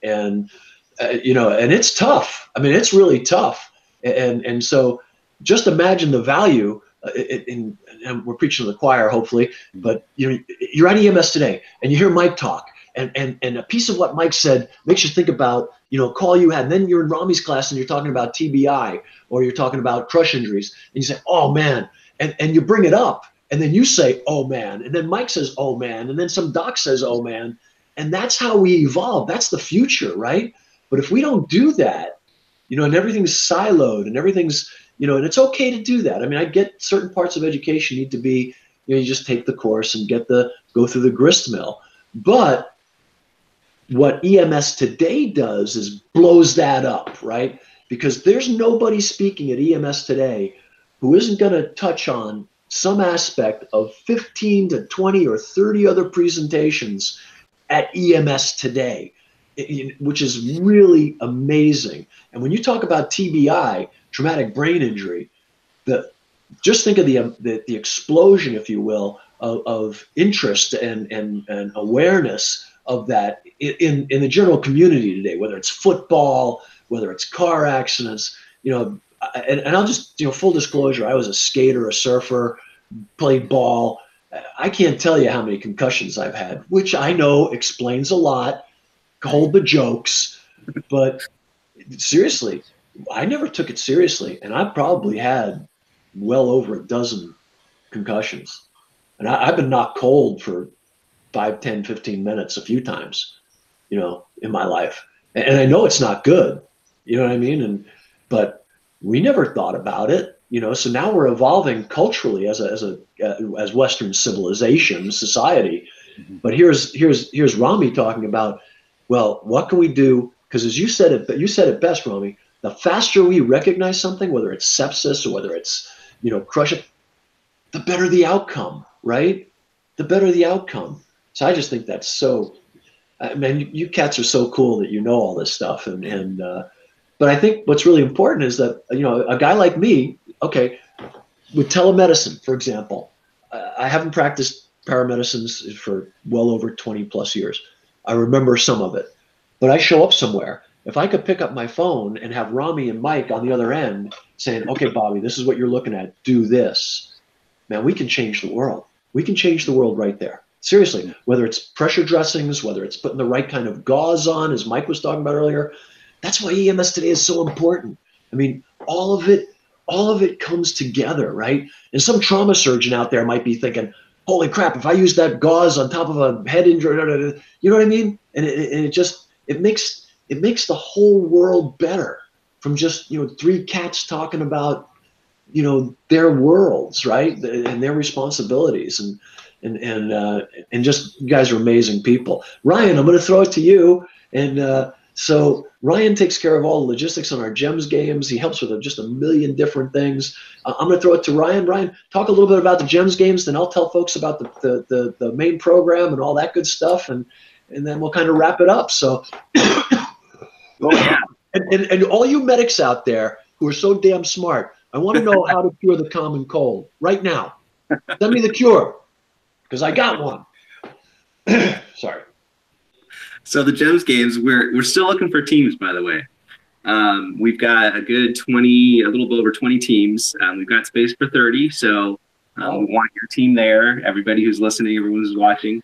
Speaker 1: you know, and it's tough. I mean, it's really tough, and so just imagine the value. And we're preaching to the choir, hopefully, but you know, you're at EMS Today and you hear Mike talk, and a piece of what Mike said makes you think about, you know, a call you had, and then you're in Rami's class and you're talking about TBI or you're talking about crush injuries, and you say, oh man, and you bring it up, and then you say, oh man, and then Mike says, oh man, and then some doc says, oh man, and that's how we evolve. That's the future, right? But if we don't do that, you know, and everything's siloed and everything's, you know, and it's okay to do that. I mean, I get certain parts of education need to be, you know, you just take the course and go through the grist mill. But what EMS Today does is blows that up, right? Because there's nobody speaking at EMS Today who isn't going to touch on some aspect of 15 to 20 or 30 other presentations at EMS Today, which is really amazing. And when you talk about TBI, traumatic brain injury, just think of the explosion, if you will, of interest and awareness of that in the general community today, whether it's football, whether it's car accidents, you know, and I'll just, you know, full disclosure, I was a skater, a surfer, played ball. I can't tell you how many concussions I've had, which I know explains a lot, hold the jokes, but seriously, I never took it seriously, and I probably had well over a dozen concussions. And I've been knocked cold for 5, 10, 15 minutes a few times, you know, in my life. And I know it's not good, you know what I mean? But we never thought about it, you know, so now we're evolving culturally as Western civilization, society. Mm-hmm. But here's Rami talking about, well, what can we do? Because as you said it best, Rami, the faster we recognize something, whether it's sepsis or whether it's, you know, crush it, the better the outcome, right? The better the outcome. So I just think that's so, man, you cats are so cool that you know all this stuff. But I think what's really important is that, you know, a guy like me, okay, with telemedicine, for example, I haven't practiced paramedicine for well over 20 plus years. I remember some of it, but I show up somewhere. If I could pick up my phone and have Rami and Mike on the other end saying, okay, Bobby, this is what you're looking at, do this, man, we can change the world. We can change the world right there. Seriously, whether it's pressure dressings, whether it's putting the right kind of gauze on, as Mike was talking about earlier, that's why EMS Today is so important. I mean, all of it comes together, right? And some trauma surgeon out there might be thinking, holy crap, if I use that gauze on top of a head injury, you know what I mean? And it makes the whole world better from just, you know, 3 cats talking about, you know, their worlds, right? And their responsibilities, and just, you guys are amazing people. Ryan, I'm going to throw it to you, and So Ryan takes care of all the logistics on our GEMS games. He helps with just a million different things. I'm going to throw it to Ryan. Ryan, talk a little bit about the GEMS games, then I'll tell folks about the main program and all that good stuff, and then we'll kind of wrap it up. So, and all you medics out there who are so damn smart, I want to know how to cure the common cold right now. Send me the cure, because I got one. Sorry.
Speaker 4: So the GEMS games, we're still looking for teams, by the way. We've got a little over 20 teams. We've got space for 30, so we want your team there. Everybody who's listening, everyone who's watching.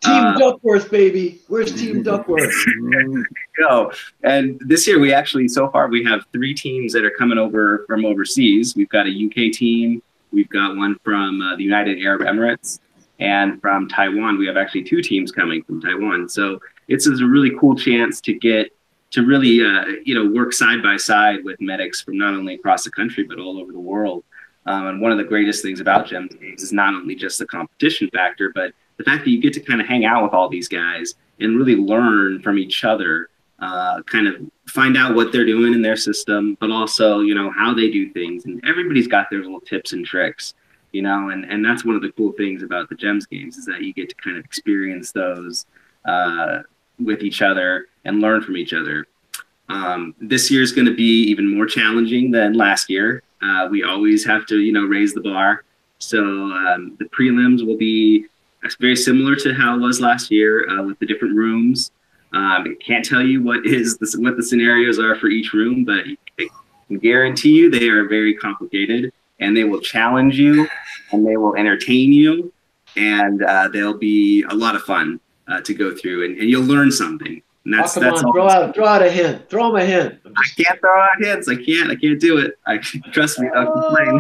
Speaker 1: Team Duckworth, baby. Where's Team Duckworth?
Speaker 4: There you go. And this year, so far, we have 3 teams that are coming over from overseas. We've got a UK team. We've got one from the United Arab Emirates. And from Taiwan, we have actually 2 teams coming from Taiwan. So it's a really cool chance to get to really, work side by side with medics from not only across the country, but all over the world. And one of the greatest things about GEMS games is not only just the competition factor, but the fact that you get to kind of hang out with all these guys and really learn from each other, kind of find out what they're doing in their system, but also, how they do things. And everybody's got their little tips and tricks. And that's one of the cool things about the GEMS games is that you get to kind of experience those with each other and learn from each other. This year is going to be even more challenging than last year. We always have to, raise the bar. So the prelims will be very similar to how it was last year with the different rooms. I can't tell you what the scenarios are for each room, but I can guarantee you they are very complicated. And they will challenge you, and they will entertain you, and they'll be a lot of fun to go through, and you'll learn something. And that's all.
Speaker 1: Throw out a hint. Throw them a hint.
Speaker 4: I can't throw out hints. I can't do it. Trust me. I'll complain.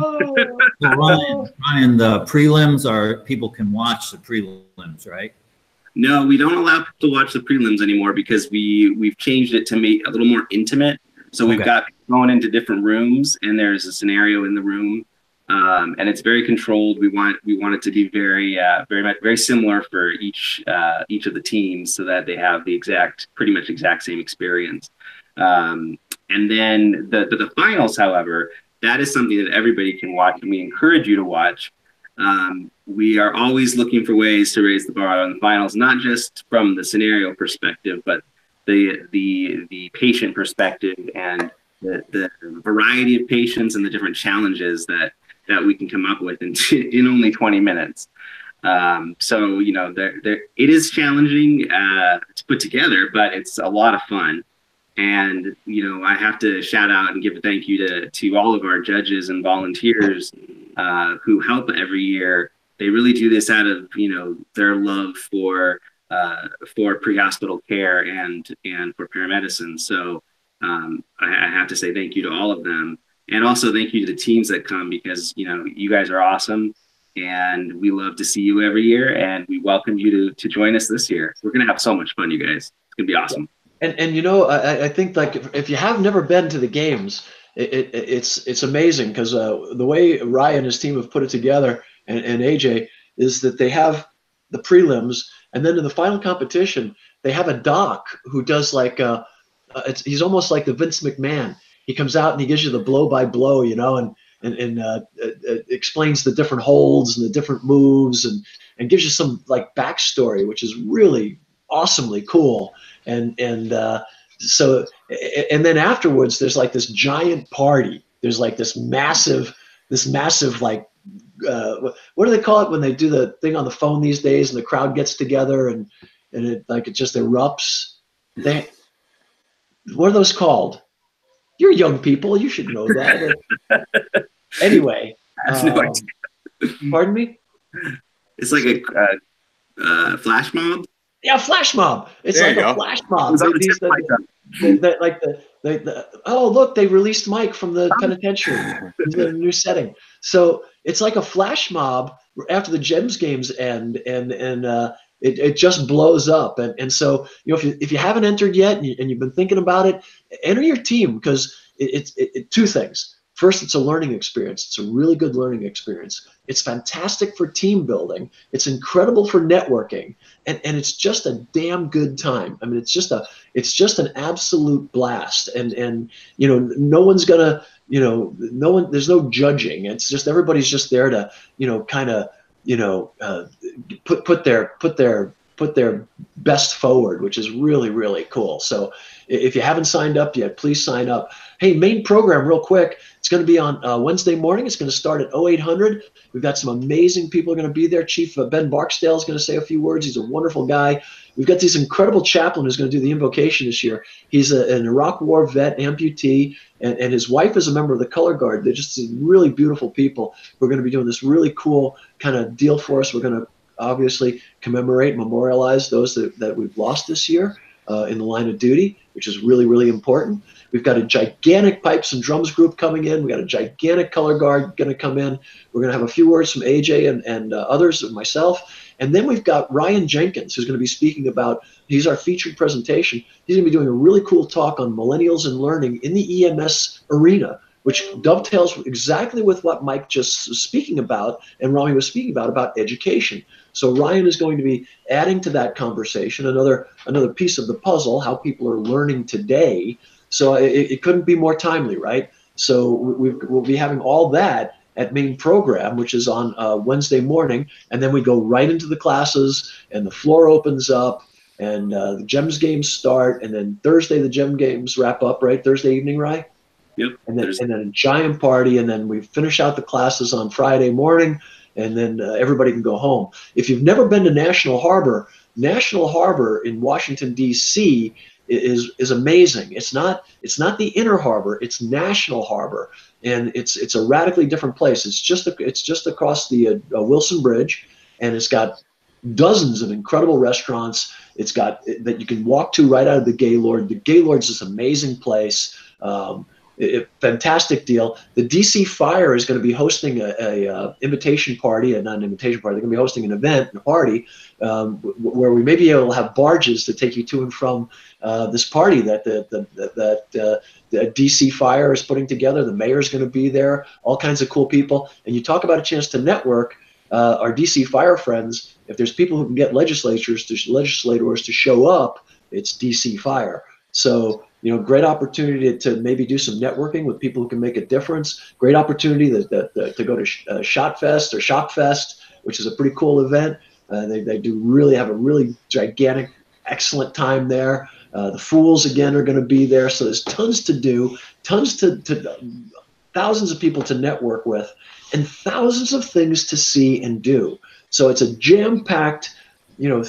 Speaker 2: So Ryan, the prelims people can watch the prelims, right?
Speaker 4: No, we don't allow people to watch the prelims anymore because we've changed it to make a little more intimate. So we've got people going into different rooms, and there's a scenario in the room. And it's very controlled. We want it to be very similar for each of the teams, so that they have the pretty much exact same experience. And then the finals, however, that is something that everybody can watch, and we encourage you to watch. We are always looking for ways to raise the bar on the finals, not just from the scenario perspective, but the patient perspective and the variety of patients and the different challenges that we can come up with in only 20 minutes. So, it is challenging to put together, but it's a lot of fun. And, I have to shout out and give a thank you to all of our judges and volunteers who help every year. They really do this out of, their love for pre-hospital care and for paramedicine. So I have to say thank you to all of them. And also thank you to the teams that come, because, you guys are awesome, and we love to see you every year, and we welcome you to join us this year. We're going to have so much fun, you guys. It's going to be awesome.
Speaker 1: And I think, like, if you have never been to the games, it's amazing, because the way Ryan and his team have put it together, and AJ, is that they have the prelims, and then in the final competition, they have a doc who does he's almost like the Vince McMahon. He comes out and he gives you the blow by blow, and explains the different holds and the different moves, and gives you some backstory, which is really awesomely cool. And then afterwards, there's this giant party. There's this massive what do they call it when they do the thing on the phone these days, and the crowd gets together and it just erupts? What are those called? You're young people. You should know that. Anyway.
Speaker 4: No idea.
Speaker 1: Pardon me?
Speaker 4: It's like a flash mob?
Speaker 1: Yeah, flash mob. It's like a flash mob. Oh, look, they released Mike from the penitentiary. Into a new setting. So it's like a flash mob after the GEMS games end, and it just blows up. And so, if you haven't entered yet and you've been thinking about it, enter your team, because it's 2 things. First, it's a learning experience. It's a really good learning experience. It's fantastic for team building. It's incredible for networking, and it's just a damn good time. I mean, it's just an absolute blast. And you know, no one's gonna, you know, there's no judging. It's just everybody's just there to, you know, kind of, you know, put their best forward, which is really, really cool. So if you haven't signed up yet, please sign up. Hey, main program real quick. It's going to be on Wednesday morning. It's going to start at 0800. We've got some amazing people going to be there. Chief Ben Barksdale is going to say a few words. He's a wonderful guy. We've got this incredible chaplain who's going to do the invocation this year. He's an Iraq War vet, amputee, and his wife is a member of the Color Guard. They're just really beautiful people who are going to be doing this really cool kind of deal for us. We're going to obviously commemorate, memorialize those that we've lost this year in the line of duty, which is really, really important. We've got a gigantic pipes and drums group coming in. We've got a gigantic color guard going to come in. We're going to have a few words from AJ and others, and myself. And then we've got Ryan Jenkins, who's going to be speaking about, he's our featured presentation. He's going to be doing a really cool talk on millennials and learning in the EMS arena, which dovetails exactly with what Mike just was speaking about and Rami was speaking about education. So Ryan is going to be adding to that conversation, another piece of the puzzle, how people are learning today. So it couldn't be more timely, right? So we'll be having all that at main program, which is on Wednesday morning, and then we go right into the classes, and the floor opens up, and the GEMS games start, and then Thursday the GEM games wrap up, right? Thursday evening, right?
Speaker 4: Yep.
Speaker 1: And then a giant party, and then we finish out the classes on Friday morning, and then everybody can go home. If you've never been to National Harbor in Washington, D.C. is amazing. It's not the inner harbor, it's National Harbor, and it's a radically different place. It's just across the Wilson Bridge, and it's got dozens of incredible restaurants. It's got that you can walk to right out of the Gaylord. The Gaylord's this amazing place. Fantastic deal. The DC Fire is going to be hosting a invitation party, not an invitation party. They're going to be hosting an event, a party, where we may be able to have barges to take you to and from this party that the DC Fire is putting together. The mayor's going to be there. All kinds of cool people. And you talk about a chance to network. Our DC Fire friends. If there's people who can get legislators to show up, it's DC Fire. So, you know, great opportunity to maybe do some networking with people who can make a difference. Great opportunity to go to Shot Fest or Shock Fest, which is a pretty cool event. They do really have a really gigantic, excellent time there. The Fools, again, are going to be there. So there's tons to do, thousands of people to network with, and thousands of things to see and do. So it's a jam-packed, you know,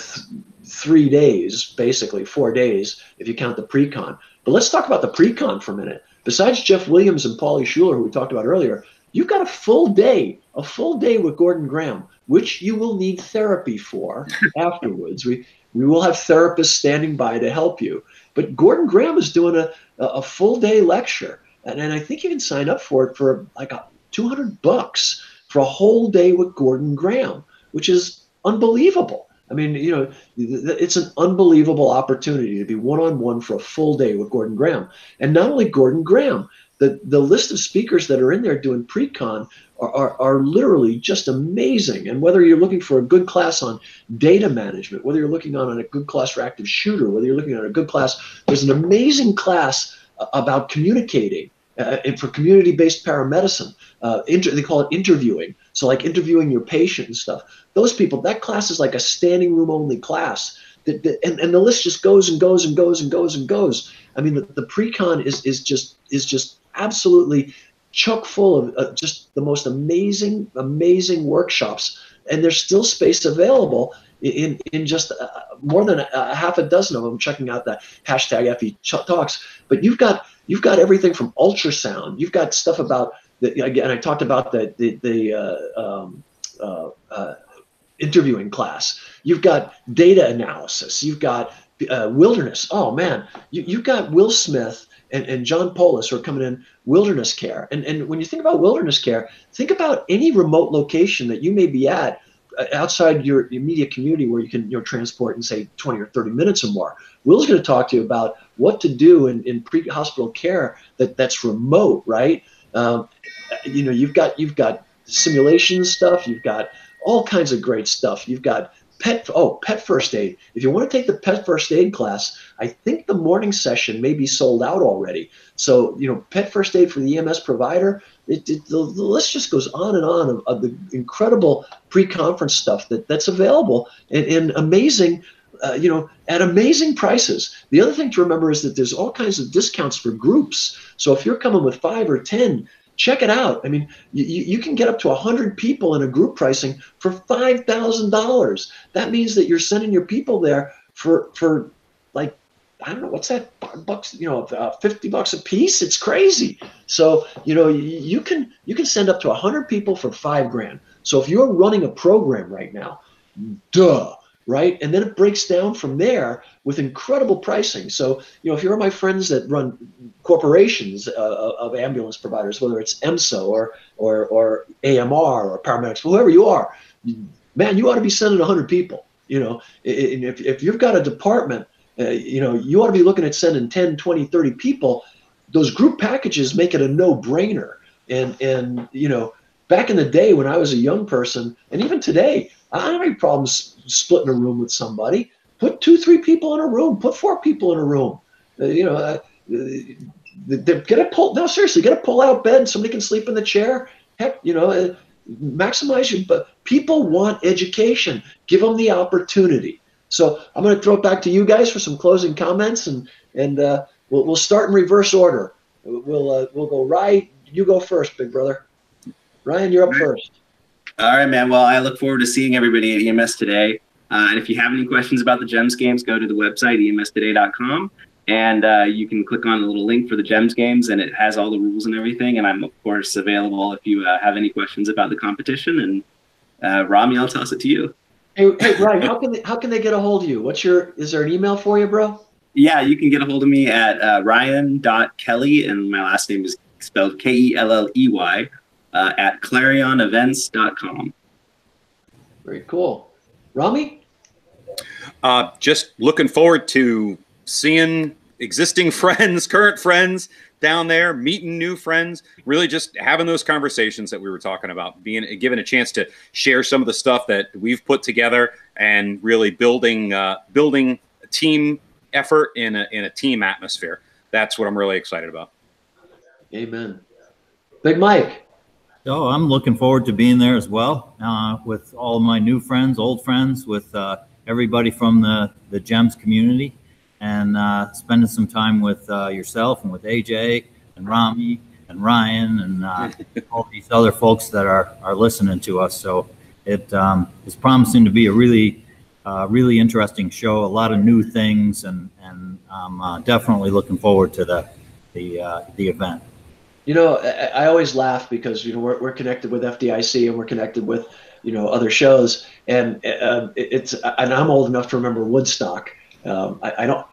Speaker 1: 3 days, basically 4 days, if you count the pre-con. But let's talk about the pre-con for a minute. Besides Jeff Williams and Paulie Schuler, who we talked about earlier, you've got a full day with Gordon Graham, which you will need therapy for afterwards. We will have therapists standing by to help you. But Gordon Graham is doing a full day lecture, and I think you can sign up for it for like $200 for a whole day with Gordon Graham, which is unbelievable. I mean, you know, it's an unbelievable opportunity to be one-on-one for a full day with Gordon Graham. And not only Gordon Graham, the list of speakers that are in there doing pre-con are literally just amazing. And whether you're looking for a good class on data management, whether you're looking on a good class for active shooter, whether you're looking at a good class, there's an amazing class about communicating for community-based paramedicine. They call it interviewing. So like interviewing your patient and stuff. Those people, that class is like a standing room only class. And the list just goes and goes and goes and goes and goes. I mean, the pre-con is just absolutely chock full of just the most amazing workshops. And there's still space available in just more than a half a dozen of them. Checking out that hashtag FE Talks. But you've got everything from ultrasound. You've got stuff about again, I talked about the interviewing class. You've got data analysis. You've got wilderness. Oh man, you've got Will Smith and John Polis who are coming in wilderness care. And when you think about wilderness care, think about any remote location that you may be at outside your immediate community where you can transport in say 20 or 30 minutes or more. Will's going to talk to you about what to do in pre-hospital care that's remote, right? You've got simulation stuff. You've got all kinds of great stuff. You've got pet first aid. If you want to take the pet first aid class, I think the morning session may be sold out already. So, pet first aid for the EMS provider, the list just goes on and on of the incredible pre-conference stuff that's available and amazing, at amazing prices. The other thing to remember is that there's all kinds of discounts for groups. So if you're coming with 5 or 10, check it out. I mean, you can get up to 100 people in a group pricing for $5,000. That means that you're sending your people there for like, I don't know, what's that, $5, $50 a piece? It's crazy. So, you can send up to 100 people for $5,000. So if you're running a program right now, right? And then it breaks down from there with incredible pricing. So, if you're my friends that run corporations of ambulance providers, whether it's EMSA or AMR or paramedics, whoever you are, man, you ought to be sending 100 people. And if you've got a department, you ought to be looking at sending 10, 20, 30 people. Those group packages make it a no-brainer. And back in the day when I was a young person, and even today, I don't have any problems splitting a room with somebody. Put 2, 3 people in a room. Put 4 people in a room. Get a pull-out bed. Somebody can sleep in the chair. Heck, maximize your. But people want education. Give them the opportunity. So I'm going to throw it back to you guys for some closing comments, and we'll start in reverse order. We'll go Ryan. You go first, big brother. Ryan, you're up first.
Speaker 4: All right, man. Well, I look forward to seeing everybody at EMS today. And if you have any questions about the GEMS games, go to the website, emstoday.com. And you can click on the little link for the GEMS games, and it has all the rules and everything. And I'm, of course, available if you have any questions about the competition. And Rami, I'll toss it to you.
Speaker 1: Hey, Ryan, how can they get a hold of you? Is there an email for you, bro?
Speaker 4: Yeah, you can get a hold of me at ryan.kelly, and my last name is spelled Kelley, at clarionevents.com.
Speaker 1: Very cool. Rami?
Speaker 3: Just looking forward to seeing existing friends, current friends down there, meeting new friends, really just having those conversations that we were talking about, being given a chance to share some of the stuff that we've put together and really building a team effort in a team atmosphere. That's what I'm really excited about.
Speaker 1: Amen. Big Mike.
Speaker 2: So I'm looking forward to being there as well, with all of my new friends, old friends, with everybody from the GEMS community, and spending some time with yourself and with AJ and Rami and Ryan and all these other folks that are listening to us. So it is promising to be a really interesting show, a lot of new things, and I'm definitely looking forward to the event.
Speaker 1: I always laugh because we're connected with FDIC and we're connected with other shows, and I'm old enough to remember Woodstock. I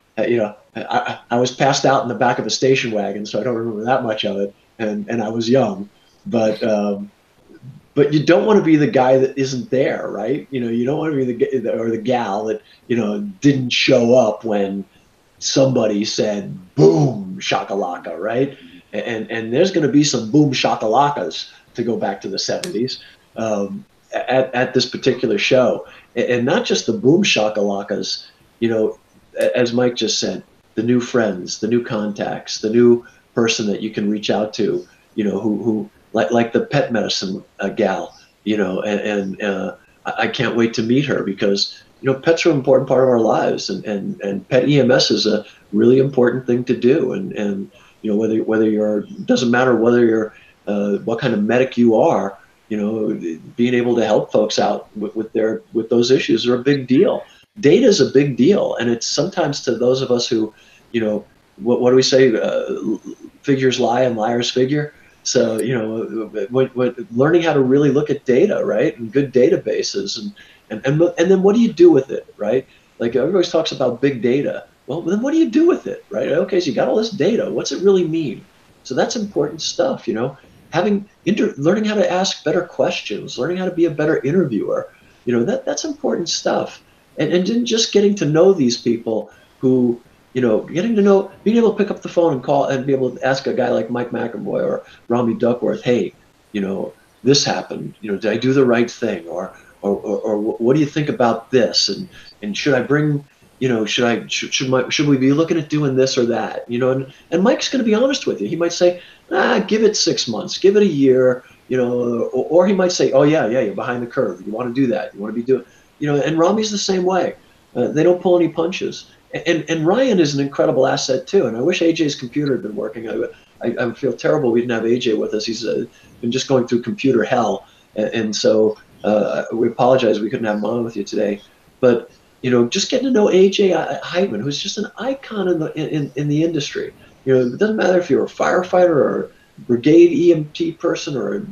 Speaker 1: was passed out in the back of a station wagon, so I don't remember that much of it, and I was young, but you don't want to be the guy that isn't there, right? You don't want to be the gal that didn't show up when somebody said boom shakalaka, right? And there's going to be some boom shakalakas, to go back to the 70s, at this particular show, and not just the boom shakalakas. As Mike just said, the new friends, the new contacts, the new person that you can reach out to, who like the pet medicine gal, and I can't wait to meet her, because pets are an important part of our lives, and pet EMS is a really important thing to do, and whether you're, doesn't matter whether you're what kind of medic you are, being able to help folks out with those issues are a big deal. Data is a big deal, and it's sometimes, to those of us who, what do we say? Figures lie and liars figure. So learning how to really look at data, right, and good databases, and then what do you do with it, right? Like everybody talks about big data. Well, then what do you do with it, right? Okay, so you got all this data. What's it really mean? So that's important stuff, learning how to ask better questions, learning how to be a better interviewer. That's important stuff. And then just getting to know these people who, getting to know, being able to pick up the phone and call and be able to ask a guy like Mike McAvoy or Rami Duckworth, hey, this happened. Did I do the right thing? Or what do you think about this? And should I bring, should we be looking at doing this or that? And Mike's going to be honest with you. He might say, give it 6 months, give it a year, or he might say, oh yeah, you're behind the curve. You want to do that. You want to be doing, and Rami's the same way. They don't pull any punches. And Ryan is an incredible asset too. And I wish AJ's computer had been working. I feel terrible we didn't have AJ with us. He's been just going through computer hell. And so we apologize we couldn't have him on with you today. But, just getting to know AJ Heitman, who's just an icon in the industry. It doesn't matter if you're a firefighter or a brigade EMT person or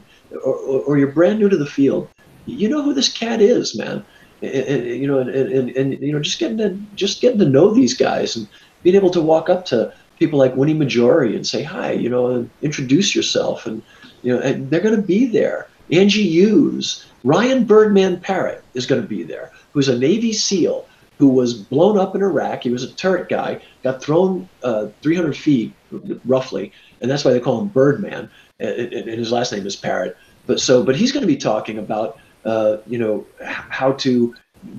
Speaker 1: you're brand new to the field. You know who this cat is, man. And just getting to know these guys and being able to walk up to people like Winnie Majori and say hi, and introduce yourself, and and they're going to be there. Angie Hughes, Ryan Birdman Parrott is going to be there, who's a Navy SEAL who was blown up in Iraq. He was a turret guy, got thrown 300 feet roughly, and that's why they call him Birdman. And his last name is Parrott. But he's going to be talking about how to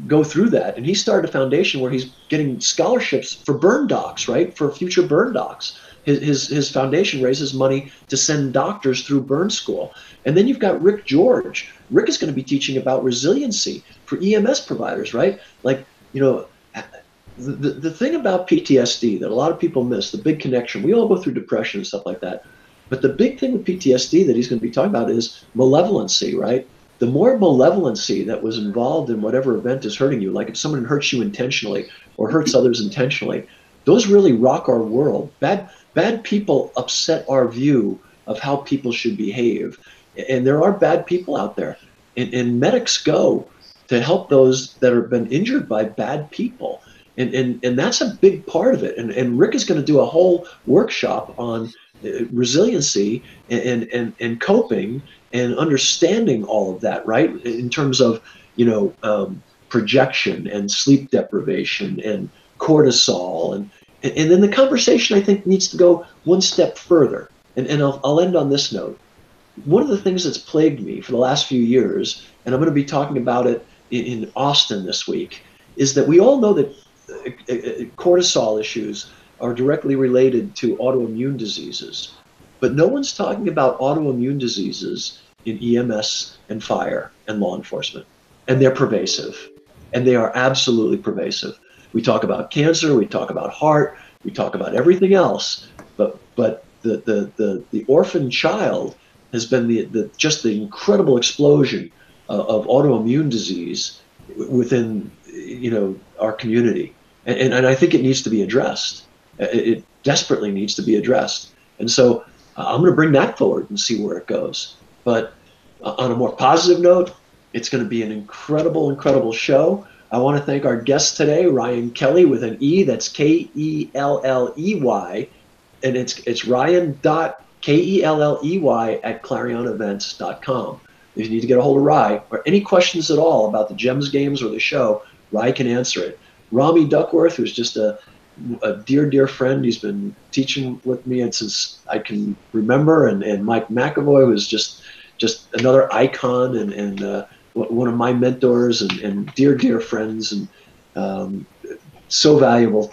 Speaker 1: go through that. And he started a foundation where he's getting scholarships for burn docs, right? For future burn docs. His foundation raises money to send doctors through burn school. And then you've got Rick George. Rick is going to be teaching about resiliency for EMS providers, right? Like, the thing about PTSD that a lot of people miss, the big connection, we all go through depression and stuff like that. But the big thing with PTSD that he's going to be talking about is malevolency, right? The more malevolency that was involved in whatever event is hurting you, like if someone hurts you intentionally or hurts others intentionally, those really rock our world. Bad people upset our view of how people should behave. And there are bad people out there. And medics go to help those that have been injured by bad people. And that's a big part of it. And Rick is going to do a whole workshop on resiliency and coping and understanding all of that, right? In terms of, projection and sleep deprivation and cortisol. And then the conversation, I think, needs to go one step further. And I'll end on this note. One of the things that's plagued me for the last few years, and I'm going to be talking about it in Austin this week, is that we all know that cortisol issues are directly related to autoimmune diseases. But no one's talking about autoimmune diseases in EMS and fire and law enforcement. And they're pervasive. And they are absolutely pervasive. We talk about cancer, we talk about heart, we talk about everything else. But the orphan child has been just the incredible explosion of autoimmune disease within our community. And I think it needs to be addressed. It desperately needs to be addressed. And so I'm going to bring that forward and see where it goes. But on a more positive note, it's going to be an incredible, incredible show. I want to thank our guest today, Ryan Kelly with an E, that's Kelley, and it's Ryan.Kelley@clarionevents.com. If you need to get a hold of Rye or any questions at all about the GEMS games or the show, Rye can answer it. Rami Duckworth, who's just a dear friend. He's been teaching with me since I can remember, and Mike McAvoy was just another icon and one of my mentors and dear friends, and so valuable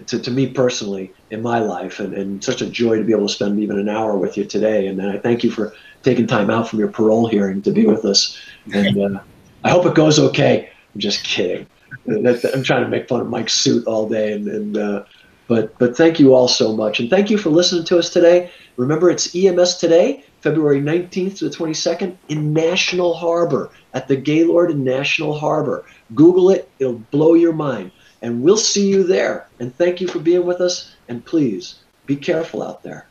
Speaker 1: to me personally in my life, and such a joy to be able to spend even an hour with you today. And I thank you for taking time out from your parole hearing to be with us. And I hope it goes okay. I'm just kidding. I'm trying to make fun of Mike's suit all day, but thank you all so much, and thank you for listening to us today. Remember, it's EMS Today, February 19th to the 22nd in National Harbor at the Gaylord in National Harbor. Google it; it'll blow your mind, and we'll see you there. And thank you for being with us. And please be careful out there.